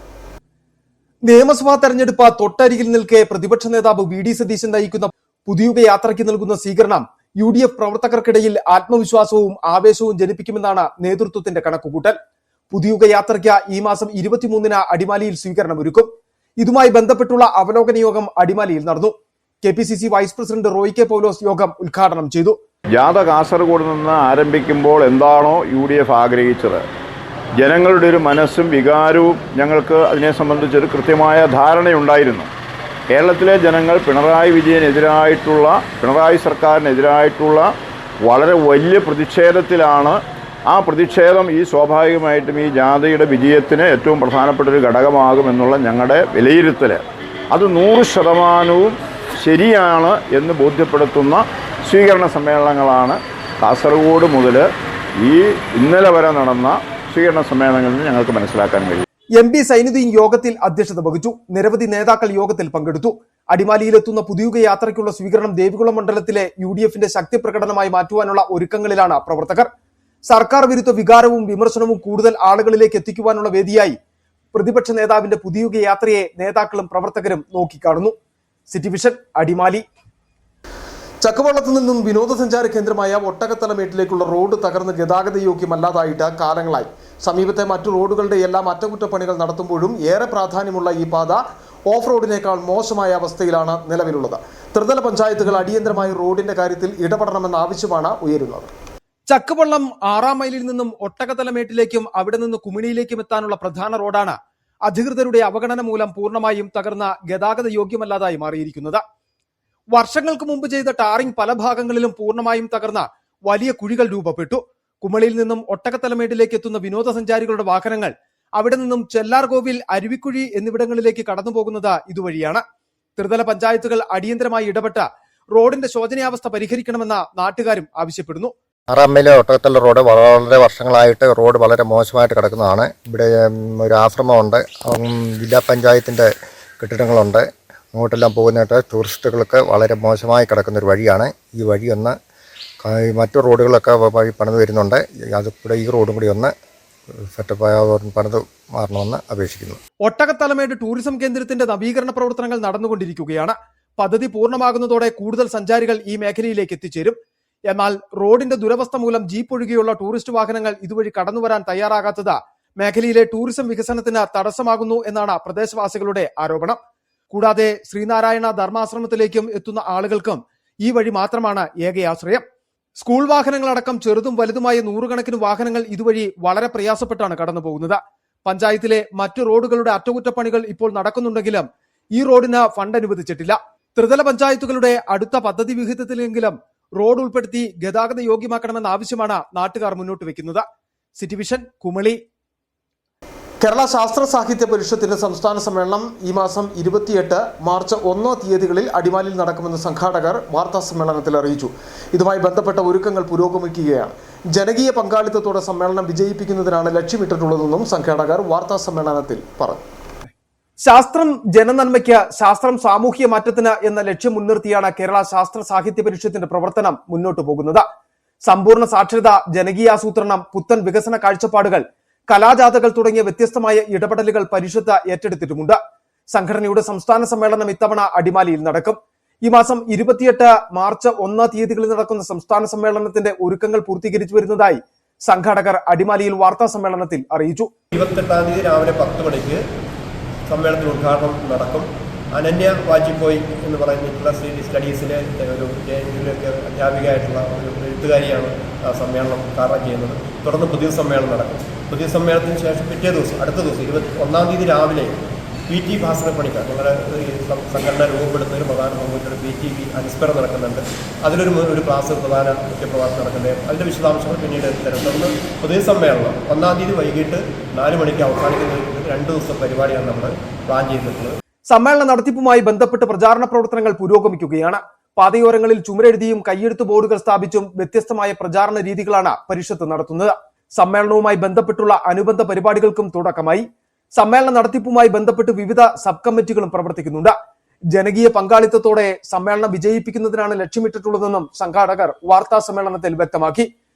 നിയമസഭാ തെരഞ്ഞെടുപ്പ് തൊട്ടരികിൽ നിൽക്കെ പ്രതിപക്ഷ നേതാവ് VD സതീശൻ നയിക്കുന്ന പുതിയുഗ യാത്രയ്ക്ക് നൽകുന്ന സ്വീകരണം UDF പ്രവർത്തകർക്കിടയിൽ ആത്മവിശ്വാസവും ആവേശവും ജനിപ്പിക്കുമെന്നാണ് നേതൃത്വത്തിന്റെ കണക്കുകൂട്ടൽ. പുതിയുഗ യാത്രയ്ക്ക് ഈ മാസം 23-ന് അടിമാലിയിൽ സ്വീകരണമൊരുക്കും. ഇതുമായി ബന്ധപ്പെട്ടുള്ള അവലോകന യോഗം അടിമാലിയിൽ നടന്നു. KPCC vice president Roy K Paulose യോഗം ഉദ്ഘാടനം ചെയ്തു. ജാഥ കാസർഗോഡ് നിന്ന് ആരംഭിക്കുമ്പോൾ എന്താണോ UDF ആഗ്രഹിച്ചത്, ജനങ്ങളുടെ ഒരു മനസ്സും വികാരവും ഞങ്ങൾക്ക് അതിനെ സംബന്ധിച്ചൊരു കൃത്യമായ ധാരണയുണ്ടായിരുന്നു. കേരളത്തിലെ ജനങ്ങൾ പിണറായി സർക്കാരിനെതിരായിട്ടുള്ള വളരെ വലിയ പ്രതിഷേധത്തിലാണ്. ആ പ്രതിഷേധം സ്വാഭാവികമായിട്ടും ഈ ജാഥയുടെ വിജയത്തിന് ഏറ്റവും പ്രധാനപ്പെട്ട ഒരു ഘടകമാകുമെന്നുള്ള ഞങ്ങളുടെ വിലയിരുത്തൽ അത് 100% ശരിയാണ് എന്ന് ബോധ്യപ്പെടുത്തുന്ന സ്വീകരണ സമ്മേളനങ്ങളാണ് കാസർഗോഡ് മുതൽ ഇന്നലെ വരെ നടന്ന സ്വീകരണ സമ്മേളനങ്ങളിൽ ഞങ്ങൾക്ക് മനസ്സിലാക്കാൻ കഴിയും. MP സൈനുദ്ദീൻ യോഗത്തിൽ അധ്യക്ഷത വഹിച്ചു. നിരവധി നേതാക്കൾ യോഗത്തിൽ പങ്കെടുത്തു. അടിമാലിയിലെത്തുന്ന പുതിയുഗ യാത്രയ്ക്കുള്ള സ്വീകരണം ദേവികുളം മണ്ഡലത്തിലെ UDFന്റെ ശക്തി പ്രകടനമായി മാറ്റുവാനുള്ള ഒരുക്കങ്ങളിലാണ് പ്രവർത്തകർ. സർക്കാർ വിരുദ്ധ വികാരവും വിമർശനവും കൂടുതൽ ആളുകളിലേക്ക് എത്തിക്കുവാനുള്ള വേദിയായി പ്രതിപക്ഷ നേതാവിന്റെ പുതിയുഗ യാത്രയെ നേതാക്കളും പ്രവർത്തകരും നോക്കിക്കാണുന്നു. City vision, Adimali. ചക്കവള്ളത്തു നിന്നും വിനോദസഞ്ചാര കേന്ദ്രമായ ഒട്ടകത്തലമേട്ടിലേക്കുള്ള റോഡ് തകർന്ന് ഗതാഗത യോഗ്യമല്ലാതായിട്ട് കാലങ്ങളായി. സമീപത്തെ മറ്റു റോഡുകളുടെ എല്ലാം അറ്റകുറ്റപ്പണികൾ നടത്തുമ്പോഴും ഏറെ പ്രാധാന്യമുള്ള ഈ പാത ഓഫ് റോഡിനേക്കാൾ മോശമായ അവസ്ഥയിലാണ് നിലവിലുള്ളത്. ത്രിതല പഞ്ചായത്തുകൾ അടിയന്തരമായി റോഡിന്റെ കാര്യത്തിൽ ഇടപെടണമെന്ന ആവശ്യമാണ് ഉയരുന്നത്. ചക്കവള്ളം 6-ാം മൈലിൽ നിന്നും ഒട്ടകത്തലമേട്ടിലേക്കും അവിടെ നിന്ന് കുമിണിയിലേക്കും എത്താനുള്ള പ്രധാന റോഡാണ് അധികൃതരുടെ അവഗണന മൂലം പൂർണ്ണമായും തകർന്ന ഗതാഗത യോഗ്യമല്ലാതായി മാറിയിരിക്കുന്നത്. വർഷങ്ങൾക്ക് മുമ്പ് ചെയ്ത ടാറിംഗ് പല ഭാഗങ്ങളിലും പൂർണ്ണമായും തകർന്ന വലിയ കുഴികൾ രൂപപ്പെട്ടു. കുമളിയിൽ നിന്നും ഒട്ടകത്തലമേട്ടിലേക്ക് എത്തുന്ന വിനോദസഞ്ചാരികളുടെ വാഹനങ്ങൾ അവിടെ നിന്നും ചെല്ലാർകോവിൽ, അരുവിക്കുഴി എന്നിവിടങ്ങളിലേക്ക് കടന്നു പോകുന്നത് ഇതുവഴിയാണ്. ത്രിതല പഞ്ചായത്തുകൾ അടിയന്തരമായി ഇടപെട്ട് റോഡിന്റെ ശോചനീയാവസ്ഥ പരിഹരിക്കണമെന്ന് നാട്ടുകാരും ആവശ്യപ്പെടുന്നു. 6-ാം മൈൽ ഒട്ടകത്തല റോഡ് വളരെ വർഷങ്ങളായിട്ട് റോഡ് വളരെ മോശമായിട്ട് കിടക്കുന്നതാണ്. ഇവിടെ ഒരു ആശ്രമമുണ്ട്, ജില്ലാ പഞ്ചായത്തിൻ്റെ കെട്ടിടങ്ങളുണ്ട്. അങ്ങോട്ടെല്ലാം പോകുന്നതായിട്ട് ടൂറിസ്റ്റുകൾക്ക് വളരെ മോശമായി കിടക്കുന്നൊരു വഴിയാണ്. ഈ വഴി ഒന്ന് മറ്റു റോഡുകളൊക്കെ വഴി പണിത് വരുന്നുണ്ട്. അതിവിടെ ഈ റോഡും കൂടി ഒന്ന് സെറ്റപ്പായ പണിത് മാറണമെന്ന് അപേക്ഷിക്കുന്നു. ഒട്ടകത്തലമേട് ടൂറിസം കേന്ദ്രത്തിന്റെ നവീകരണ പ്രവർത്തനങ്ങൾ നടന്നുകൊണ്ടിരിക്കുകയാണ്. പദ്ധതി പൂർണ്ണമാകുന്നതോടെ കൂടുതൽ സഞ്ചാരികൾ ഈ മേഖലയിലേക്ക് എത്തിച്ചേരും. എന്നാൽ റോഡിന്റെ ദുരവസ്ഥ മൂലം ജീപ്പ് ഒഴികെയുള്ള ടൂറിസ്റ്റ് വാഹനങ്ങൾ ഇതുവഴി കടന്നുവരാൻ തയ്യാറാകാത്തത് മേഖലയിലെ ടൂറിസം വികസനത്തിന് തടസ്സമാകുന്നു എന്നാണ് പ്രദേശവാസികളുടെ ആരോപണം. കൂടാതെ ശ്രീനാരായണ ധർമാശ്രമത്തിലേക്കും എത്തുന്ന ആളുകൾക്കും ഈ വഴി മാത്രമാണ് ഏകയാശ്രയം. സ്കൂൾ വാഹനങ്ങളടക്കം ചെറുതും വലുതുമായ നൂറുകണക്കിന് വാഹനങ്ങൾ ഇതുവഴി വളരെ പ്രയാസപ്പെട്ടാണ് കടന്നു പോകുന്നത്. പഞ്ചായത്തിലെ മറ്റു റോഡുകളുടെ അറ്റകുറ്റപ്പണികൾ ഇപ്പോൾ നടക്കുന്നുണ്ടെങ്കിലും ഈ റോഡിന് ഫണ്ട് അനുവദിച്ചിട്ടില്ല. ത്രിതല പഞ്ചായത്തുകളുടെ അടുത്ത പദ്ധതി വിഹിതത്തിലെങ്കിലും റോഡ് ഉൾപ്പെടുത്തി ഗതാഗത യോഗ്യമാക്കണമെന്ന ആവശ്യമാണ് നാട്ടുകാർ മുന്നോട്ട് വെക്കുന്നത്. City vision, Kumily. കേരള ശാസ്ത്ര സാഹിത്യ പരിഷത്തിന്റെ സംസ്ഥാന സമ്മേളനം ഈ മാസം 28, മാർച്ച് 1 തീയതികളിൽ അടിമാലിയിൽ നടക്കുമെന്ന് സംഘാടകർ വാർത്താ സമ്മേളനത്തിൽ അറിയിച്ചു. ഇതുമായി ബന്ധപ്പെട്ട ഒരുക്കങ്ങൾ പുരോഗമിക്കുകയാണ്. ജനകീയ പങ്കാളിത്തത്തോടെ സമ്മേളനം വിജയിപ്പിക്കുന്നതിനാണ് ലക്ഷ്യമിട്ടിട്ടുള്ളതെന്നും സംഘാടകർ വാർത്താ സമ്മേളനത്തിൽ പറഞ്ഞു. ശാസ്ത്രം ജനനന്മയ്ക്ക്, ശാസ്ത്രം സാമൂഹ്യ മാറ്റത്തിന് എന്ന ലക്ഷ്യം മുൻനിർത്തിയാണ് കേരള ശാസ്ത്ര സാഹിത്യ പരിഷത്തിന്റെ പ്രവർത്തനം മുന്നോട്ടു പോകുന്നത്. സമ്പൂർണ്ണ സാക്ഷരത, ജനകീയാസൂത്രണം, പുത്തൻ വികസന കാഴ്ചപ്പാടുകൾ, കലാജാഥകൾ തുടങ്ങിയ വ്യത്യസ്തമായ ഇടപെടലുകൾ പരിഷത്ത് ഏറ്റെടുത്തിട്ടുമുണ്ട്. സംഘടനയുടെ സംസ്ഥാന സമ്മേളനം ഇത്തവണ അടിമാലിയിൽ നടക്കും. ഈ മാസം 28, മാർച്ച് 1 തീയതികളിൽ നടക്കുന്ന സംസ്ഥാന സമ്മേളനത്തിന്റെ ഒരുക്കങ്ങൾ പൂർത്തീകരിച്ചു വരുന്നതായി സംഘാടകർ അടിമാലിയിൽ വാർത്താ സമ്മേളനത്തിൽ അറിയിച്ചു. 28-ാം തീയതി രാവിലെ 10 മണിക്ക് സമ്മേളനത്തിൽ ഉദ്ഘാടനം നടക്കും. അനന്യ വാജ്പേയി എന്ന് പറഞ്ഞിട്ടുള്ള സ്റ്റഡീസിലെ ഒരു അധ്യാപികയായിട്ടുള്ള ഒരു എഴുത്തുകാരിയാണ് സമ്മേളനം ഉദ്ഘാടനം ചെയ്യുന്നത്. തുടർന്ന് പുതിയ സമ്മേളനം നടക്കും. പുതിയ സമ്മേളനത്തിന് ശേഷം പിറ്റേ ദിവസം, അടുത്ത ദിവസം 21-ാം തീയതി രാവിലെ PT ഭാസ്കര പണിക്കർ, ഞങ്ങളുടെ സംഘടന രൂപപ്പെടുത്തുന്നതിന് പ്രധാന പങ്കുവഹിച്ച PTV അനുസ്മരണം നടക്കുന്നുണ്ട്. അതിലൊരു ക്ലാസ് മുഖ്യപ്രഭാഷണം നടക്കുന്നുണ്ട്. അതിൻ്റെ വിശദാംശങ്ങൾ പിന്നീട് തരും. തുടർന്ന് പുതിയ സമ്മേളനം 1-ാം തീയതി വൈകിട്ട് 4 മണിക്ക് അവസാനിക്കുന്ന 2 ദിവസത്തെ പരിപാടിയാണ് നമ്മൾ പ്ലാൻ ചെയ്തിട്ടുള്ളത്. സമ്മേളന നടത്തിപ്പുമായി ബന്ധപ്പെട്ട് പ്രചാരണ പ്രവർത്തനങ്ങൾ പുരോഗമിക്കുകയാണ്. പാതയോരങ്ങളിൽ ചുമരെഴുതിയും കയ്യെഴുത്ത് ബോർഡുകൾ സ്ഥാപിച്ചും വ്യത്യസ്തമായ പ്രചാരണ രീതികളാണ് പരിഷത്ത് നടത്തുന്നത്. സമ്മേളനവുമായി ബന്ധപ്പെട്ടുള്ള അനുബന്ധ പരിപാടികൾക്കും തുടക്കമായി. സമ്മേളന നടത്തിപ്പുമായി ബന്ധപ്പെട്ട് വിവിധ സബ് കമ്മിറ്റികളും പ്രവർത്തിക്കുന്നുണ്ട്. ജനകീയ പങ്കാളിത്തത്തോടെ സമ്മേളനം വിജയിപ്പിക്കുന്നതിനാണ് ലക്ഷ്യമിട്ടിട്ടുള്ളതെന്നും സംഘാടകർ വാർത്താ സമ്മേളനത്തിൽ വ്യക്തമാക്കി.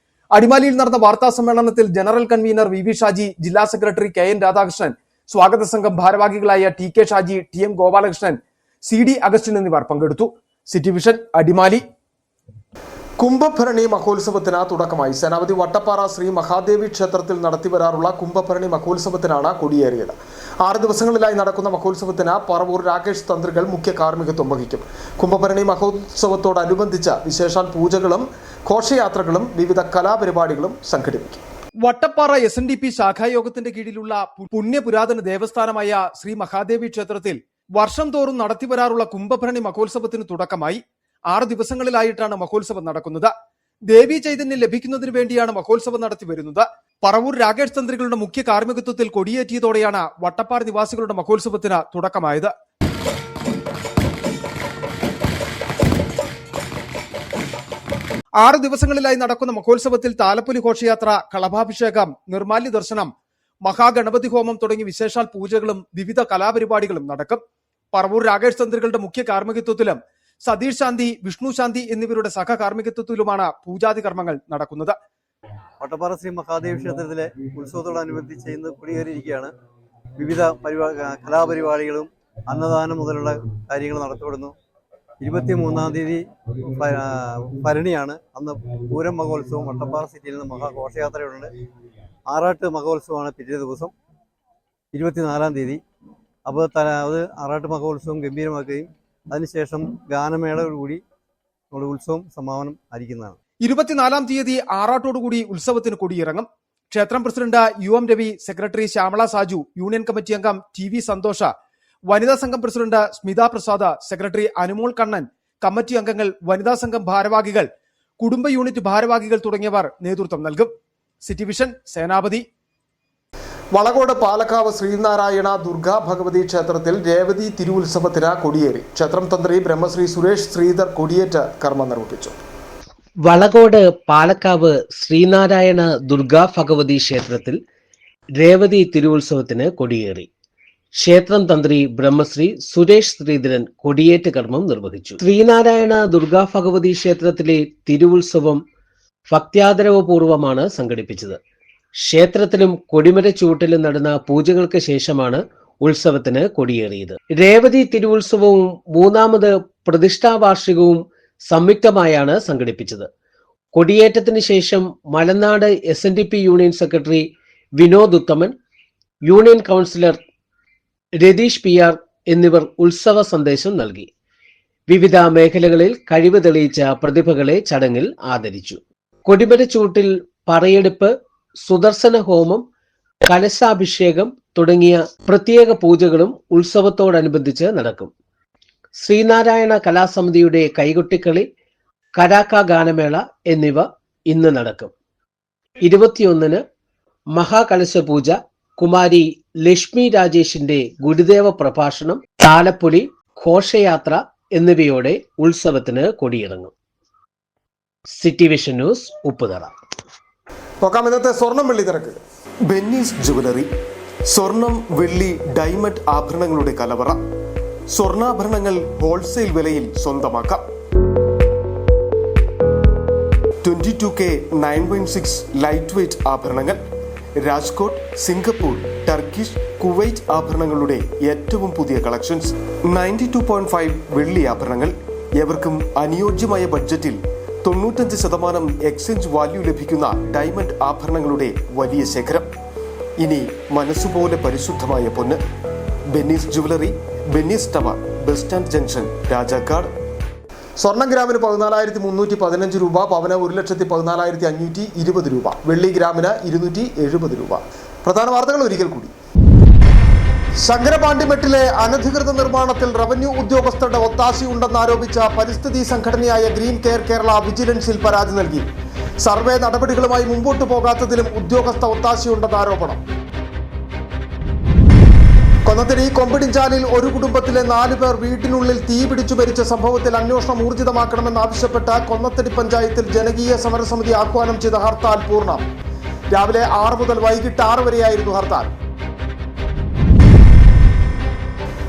അടിമാലിയിൽ നടന്ന വാർത്താ സമ്മേളനത്തിൽ ജനറൽ കൺവീനർ VV ഷാജി, ജില്ലാ സെക്രട്ടറി KN രാധാകൃഷ്ണൻ, സ്വാഗത സംഘം ഭാരവാഹികളായ TK Shaji, TM Gopalakrishnan, CD Augustine എന്നിവർ പങ്കെടുത്തു. City vision, Adimali. കുംഭഭരണി മഹോത്സവത്തിന് തുടക്കമായി. സേനാപതി വട്ടപ്പാറ ശ്രീ മഹാദേവി ക്ഷേത്രത്തിൽ നടത്തിവരാറുള്ള കുംഭഭരണി മഹോത്സവത്തിനാണ് കൊടിയേറിയത്. 6 ദിവസങ്ങളിലായി നടക്കുന്ന മഹോത്സവത്തിന് പറവൂർ രാകേഷ് തന്ത്രികൾ മുഖ്യ കാർമ്മികത്വം വഹിക്കും. കുംഭഭരണി മഹോത്സവത്തോടനുബന്ധിച്ച് വിശേഷാൽ പൂജകളും ഘോഷയാത്രകളും വിവിധ കലാപരിപാടികളും സംഘടിപ്പിക്കും. വട്ടപ്പാറ SNDP ശാഖായോഗത്തിന്റെ കീഴിലുള്ള പുണ്യപുരാതന ദേവസ്ഥാനമായ ശ്രീ മഹാദേവി ക്ഷേത്രത്തിൽ വർഷം തോറും നടത്തിവരാറുള്ള കുംഭഭരണി മഹോത്സവത്തിന് തുടക്കമായി. 6 ദിവസങ്ങളിലായിട്ടാണ് മഹോത്സവം നടക്കുന്നത്. ദേവീ ചൈതന്യം ലഭിക്കുന്നതിന് വേണ്ടിയാണ് മഹോത്സവം നടത്തി വരുന്നത്. പറവൂർ രാകേഷ് തന്ത്രികളുടെ മുഖ്യ കാർമ്മികത്വത്തിൽ കൊടിയേറ്റിയതോടെയാണ് വട്ടപ്പാറ നിവാസികളുടെ മഹോത്സവത്തിന് തുടക്കമായത്. ആറ് ദിവസങ്ങളിലായി നടക്കുന്ന മഹോത്സവത്തിൽ താലപ്പൊലി ഘോഷയാത്ര, കളഭാഭിഷേകം, നിർമാല്യ ദർശനം, മഹാഗണപതി ഹോമം തുടങ്ങി വിശേഷാൽ പൂജകളും വിവിധ കലാപരിപാടികളും നടക്കും. പറവൂർ രാകേഷ് തന്ത്രികളുടെ മുഖ്യ കാർമ്മികത്വത്തിലും സതീഷ് ശാന്തി, വിഷ്ണു ശാന്തി എന്നിവരുടെ സഹകാർമ്മികത്വത്തിലുമാണ് പൂജാതി കർമ്മങ്ങൾ നടക്കുന്നത്. വട്ടപ്പാറ ശ്രീ മഹാദേവി ക്ഷേത്രത്തിലെ ഉത്സവത്തോടനുബന്ധിച്ച് ഇന്ന് കൊടിയേറിയിരിക്കുകയാണ്. വിവിധ കലാപരിപാടികളും അന്നദാനം മുതലുള്ള കാര്യങ്ങൾ നടത്തപ്പെടുന്നു. 23-ാം തീയതി ഭരണിയാണ്. അന്ന് പൂരം മഹോത്സവം വട്ടപ്പാറ സിറ്റിയിൽ നിന്ന് മഹാഘോഷയാത്രയുണ്ട്. ആറാട്ട് മഹോത്സവമാണ് പിറ്റേ ദിവസം 24-ാം തീയതി. അപ്പോൾ അത് ആറാട്ട് മഹോത്സവം ഗംഭീരമാക്കുകയും അതിനുശേഷം ഗാനമേളയോടുകൂടി നമ്മുടെ ഉത്സവം സമാപനം ആയിരിക്കുന്നതാണ്. 24-ാം തീയതി ആറാട്ടോടുകൂടി ഉത്സവത്തിന് കൊടിയിറങ്ങും. ക്ഷേത്രം president UM Ravi, secretary Shyamala Saju, union committee അംഗം TV സന്തോഷ, വനിതാ സംഘം president Smitha Prasad, secretary Anumol Kannan, committee അംഗങ്ങൾ, വനിതാ സംഘം ഭാരവാഹികൾ, കുടുംബ യൂണിറ്റ് ഭാരവാഹികൾ തുടങ്ങിയവർ നേതൃത്വം നൽകും. സിറ്റി വിഷൻ, സേനാപതി. വളകോട് പാലക്കാവ് ശ്രീനാരായണ ദുർഗാ ഭഗവതി ക്ഷേത്രത്തിൽ രേവതി തിരുവുത്സവത്തിന് കൊടിയേറി. ക്ഷേത്രം തന്ത്രി ബ്രഹ്മശ്രീ സുരേഷ് ശ്രീധർ കൊടിയേറ്റ് കർമ്മം നിർവഹിച്ചു. വളകോട് പാലക്കാവ് ശ്രീനാരായണ ദുർഗാ ഭഗവതി ക്ഷേത്രത്തിൽ രേവതി തിരുവുത്സവത്തിന് കൊടിയേറി. ക്ഷേത്രം തന്ത്രി ബ്രഹ്മശ്രീ സുരേഷ് ശ്രീധരൻ കൊടിയേറ്റ് കർമ്മം നിർവഹിച്ചു. ശ്രീനാരായണ ദുർഗാ ഭഗവതി ക്ഷേത്രത്തിലെ തിരുവുത്സവം ഭക്ത്യാദരവപൂർവമാണ് സംഘടിപ്പിച്ചത്. ക്ഷേത്രത്തിലും കൊടിമര ചൂട്ടിലും നടന്ന പൂജകൾക്ക് ശേഷമാണ് ഉത്സവത്തിന് കൊടിയേറിയത്. രേവതി തിരുവുത്സവവും 3ാമത് പ്രതിഷ്ഠാവാർഷികവും സംയുക്തമായാണ് സംഘടിപ്പിച്ചത്. കൊടിയേറ്റത്തിന് ശേഷം മലനാട് SNDP യൂണിയൻ സെക്രട്ടറി വിനോദ് ഉത്തമൻ, യൂണിയൻ കൗൺസിലർ രതീഷ് PR എന്നിവർ ഉത്സവ സന്ദേശം നൽകി. വിവിധ മേഖലകളിൽ കഴിവ് തെളിയിച്ച പ്രതിഭകളെ ചടങ്ങിൽ ആദരിച്ചു. കൊടിമരച്ചൂട്ടിൽ പറയെടുപ്പ്, സുദർശന ഹോമം, കലശാഭിഷേകം തുടങ്ങിയ പ്രത്യേക പൂജകളും ഉത്സവത്തോടനുബന്ധിച്ച് നടക്കും. ശ്രീനാരായണ കലാസമിതിയുടെ കൈകൊട്ടിക്കളി, കരാക്ക ഗാനമേള എന്നിവ ഇന്ന് നടക്കും. 21-ന് മഹാകലശ പൂജ, കുമാരി ലക്ഷ്മി രാജേഷിന്റെ ഗുരുദേവ പ്രഭാഷണം, താലപ്പൊലി, ഘോഷയാത്ര എന്നിവയോടെ ഉത്സവത്തിന് കൊടിയിറങ്ങും. City vision news, Upputhara. നോക്കാം ഇന്നത്തെ സ്വർണം വെള്ളി നിരക്ക്. ബെന്നീസ് ജുവലറി, സ്വർണം, വെള്ളി, ഡയമണ്ട് ആഭരണങ്ങളുടെ കലവറ. സ്വർണ്ണാഭരണങ്ങൾ ഹോൾസെയിൽ വിലയിൽ സ്വന്തമാക്കാം. 22K 916 ലൈറ്റ് വെയ്റ്റ് ആഭരണങ്ങൾ. രാജ്കോട്ട്, സിംഗപ്പൂർ, ടർക്കിഷ്, കുവൈറ്റ് ആഭരണങ്ങളുടെ ഏറ്റവും പുതിയ കളക്ഷൻസ്. 92.5 വെള്ളി ആഭരണങ്ങൾ. എവർക്കും അനുയോജ്യമായ ബഡ്ജറ്റിൽ 95% എക്സ്ചേഞ്ച് വാല്യൂ ലഭിക്കുന്ന ഡയമണ്ട് ആഭരണങ്ങളുടെ വലിയ ശേഖരം. ഇനി മനസ്സുപോലെ പരിശുദ്ധമായ പൊന്ന്. Benny's jewellery, Benny's tower, bus stand junction, Rajakkad. സ്വർണ്ണം ഗ്രാമിന് 14,315 രൂപ, പവന് 1,14,520 രൂപ, വെള്ളി ഗ്രാമിന് 270 രൂപ. പ്രധാന വാർത്തകൾ ഒരിക്കൽ കൂടി. ശങ്കരപാണ്ടിമെട്ടിലെ അനധികൃത നിർമ്മാണത്തിൽ റവന്യൂ ഉദ്യോഗസ്ഥരുടെ ഒത്താശയുണ്ടെന്നാരോപിച്ച പരിസ്ഥിതി സംഘടനയായ ഗ്രീൻ കെയർ കേരള വിജിലൻസിൽ പരാതി നൽകി. സർവേ നടപടികളുമായി മുമ്പോട്ടു പോകാത്തതിലും ഉദ്യോഗസ്ഥ ഒത്താശയുണ്ടെന്ന് ആരോപണം. കൊന്നത്തടി കൊമ്പിടിഞ്ചാലിൽ ഒരു കുടുംബത്തിലെ 4 പേർ വീട്ടിനുള്ളിൽ തീ പിടിച്ചു മരിച്ച സംഭവത്തിൽ അന്വേഷണം ഊർജിതമാക്കണമെന്നാവശ്യപ്പെട്ട് കൊന്നത്തടി പഞ്ചായത്തിൽ ജനകീയ സമരസമിതി ആഹ്വാനം ചെയ്ത ഹർത്താൽ പൂർണ്ണം. രാവിലെ 6 മുതൽ വൈകിട്ട് 6 വരെയായിരുന്നു ഹർത്താൽ.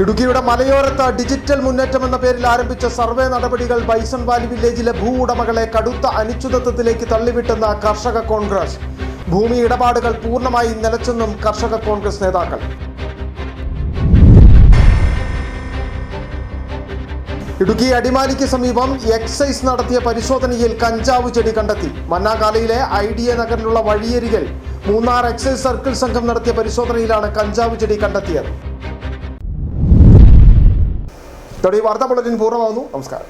ഇടുക്കിയുടെ മലയോരത്ത് ഡിജിറ്റൽ മുന്നേറ്റം എന്ന പേരിൽ ആരംഭിച്ച സർവേ നടപടികൾ ബൈസൺ വാലി വില്ലേജിലെ ഭൂ ഉടമകളെ കടുത്ത അനിശ്ചിതത്വത്തിലേക്ക് തള്ളിവിട്ടെന്ന കർഷക കോൺഗ്രസ്. ഭൂമി ഇടപാടുകൾ പൂർണ്ണമായി നിലച്ചെന്നും കർഷക കോൺഗ്രസ് നേതാക്കൾ. ഇടുക്കി അടിമാലിക്ക് സമീപം എക്സൈസ് നടത്തിയ പരിശോധനയിൽ കഞ്ചാവ് ചെടി കണ്ടെത്തി. മന്നാകാലയിലെ IDA നഗറിലുള്ള വഴിയരികിൽ മൂന്നാർ എക്സൈസ് സർക്കിൾ സംഘം നടത്തിയ പരിശോധനയിലാണ് കഞ്ചാവ് ചെടി കണ്ടെത്തിയത്. ഇതോടെ ഈ വാർത്താ ബുള്ളറ്റിൻ പൂർണ്ണമാകുന്നു. നമസ്കാരം.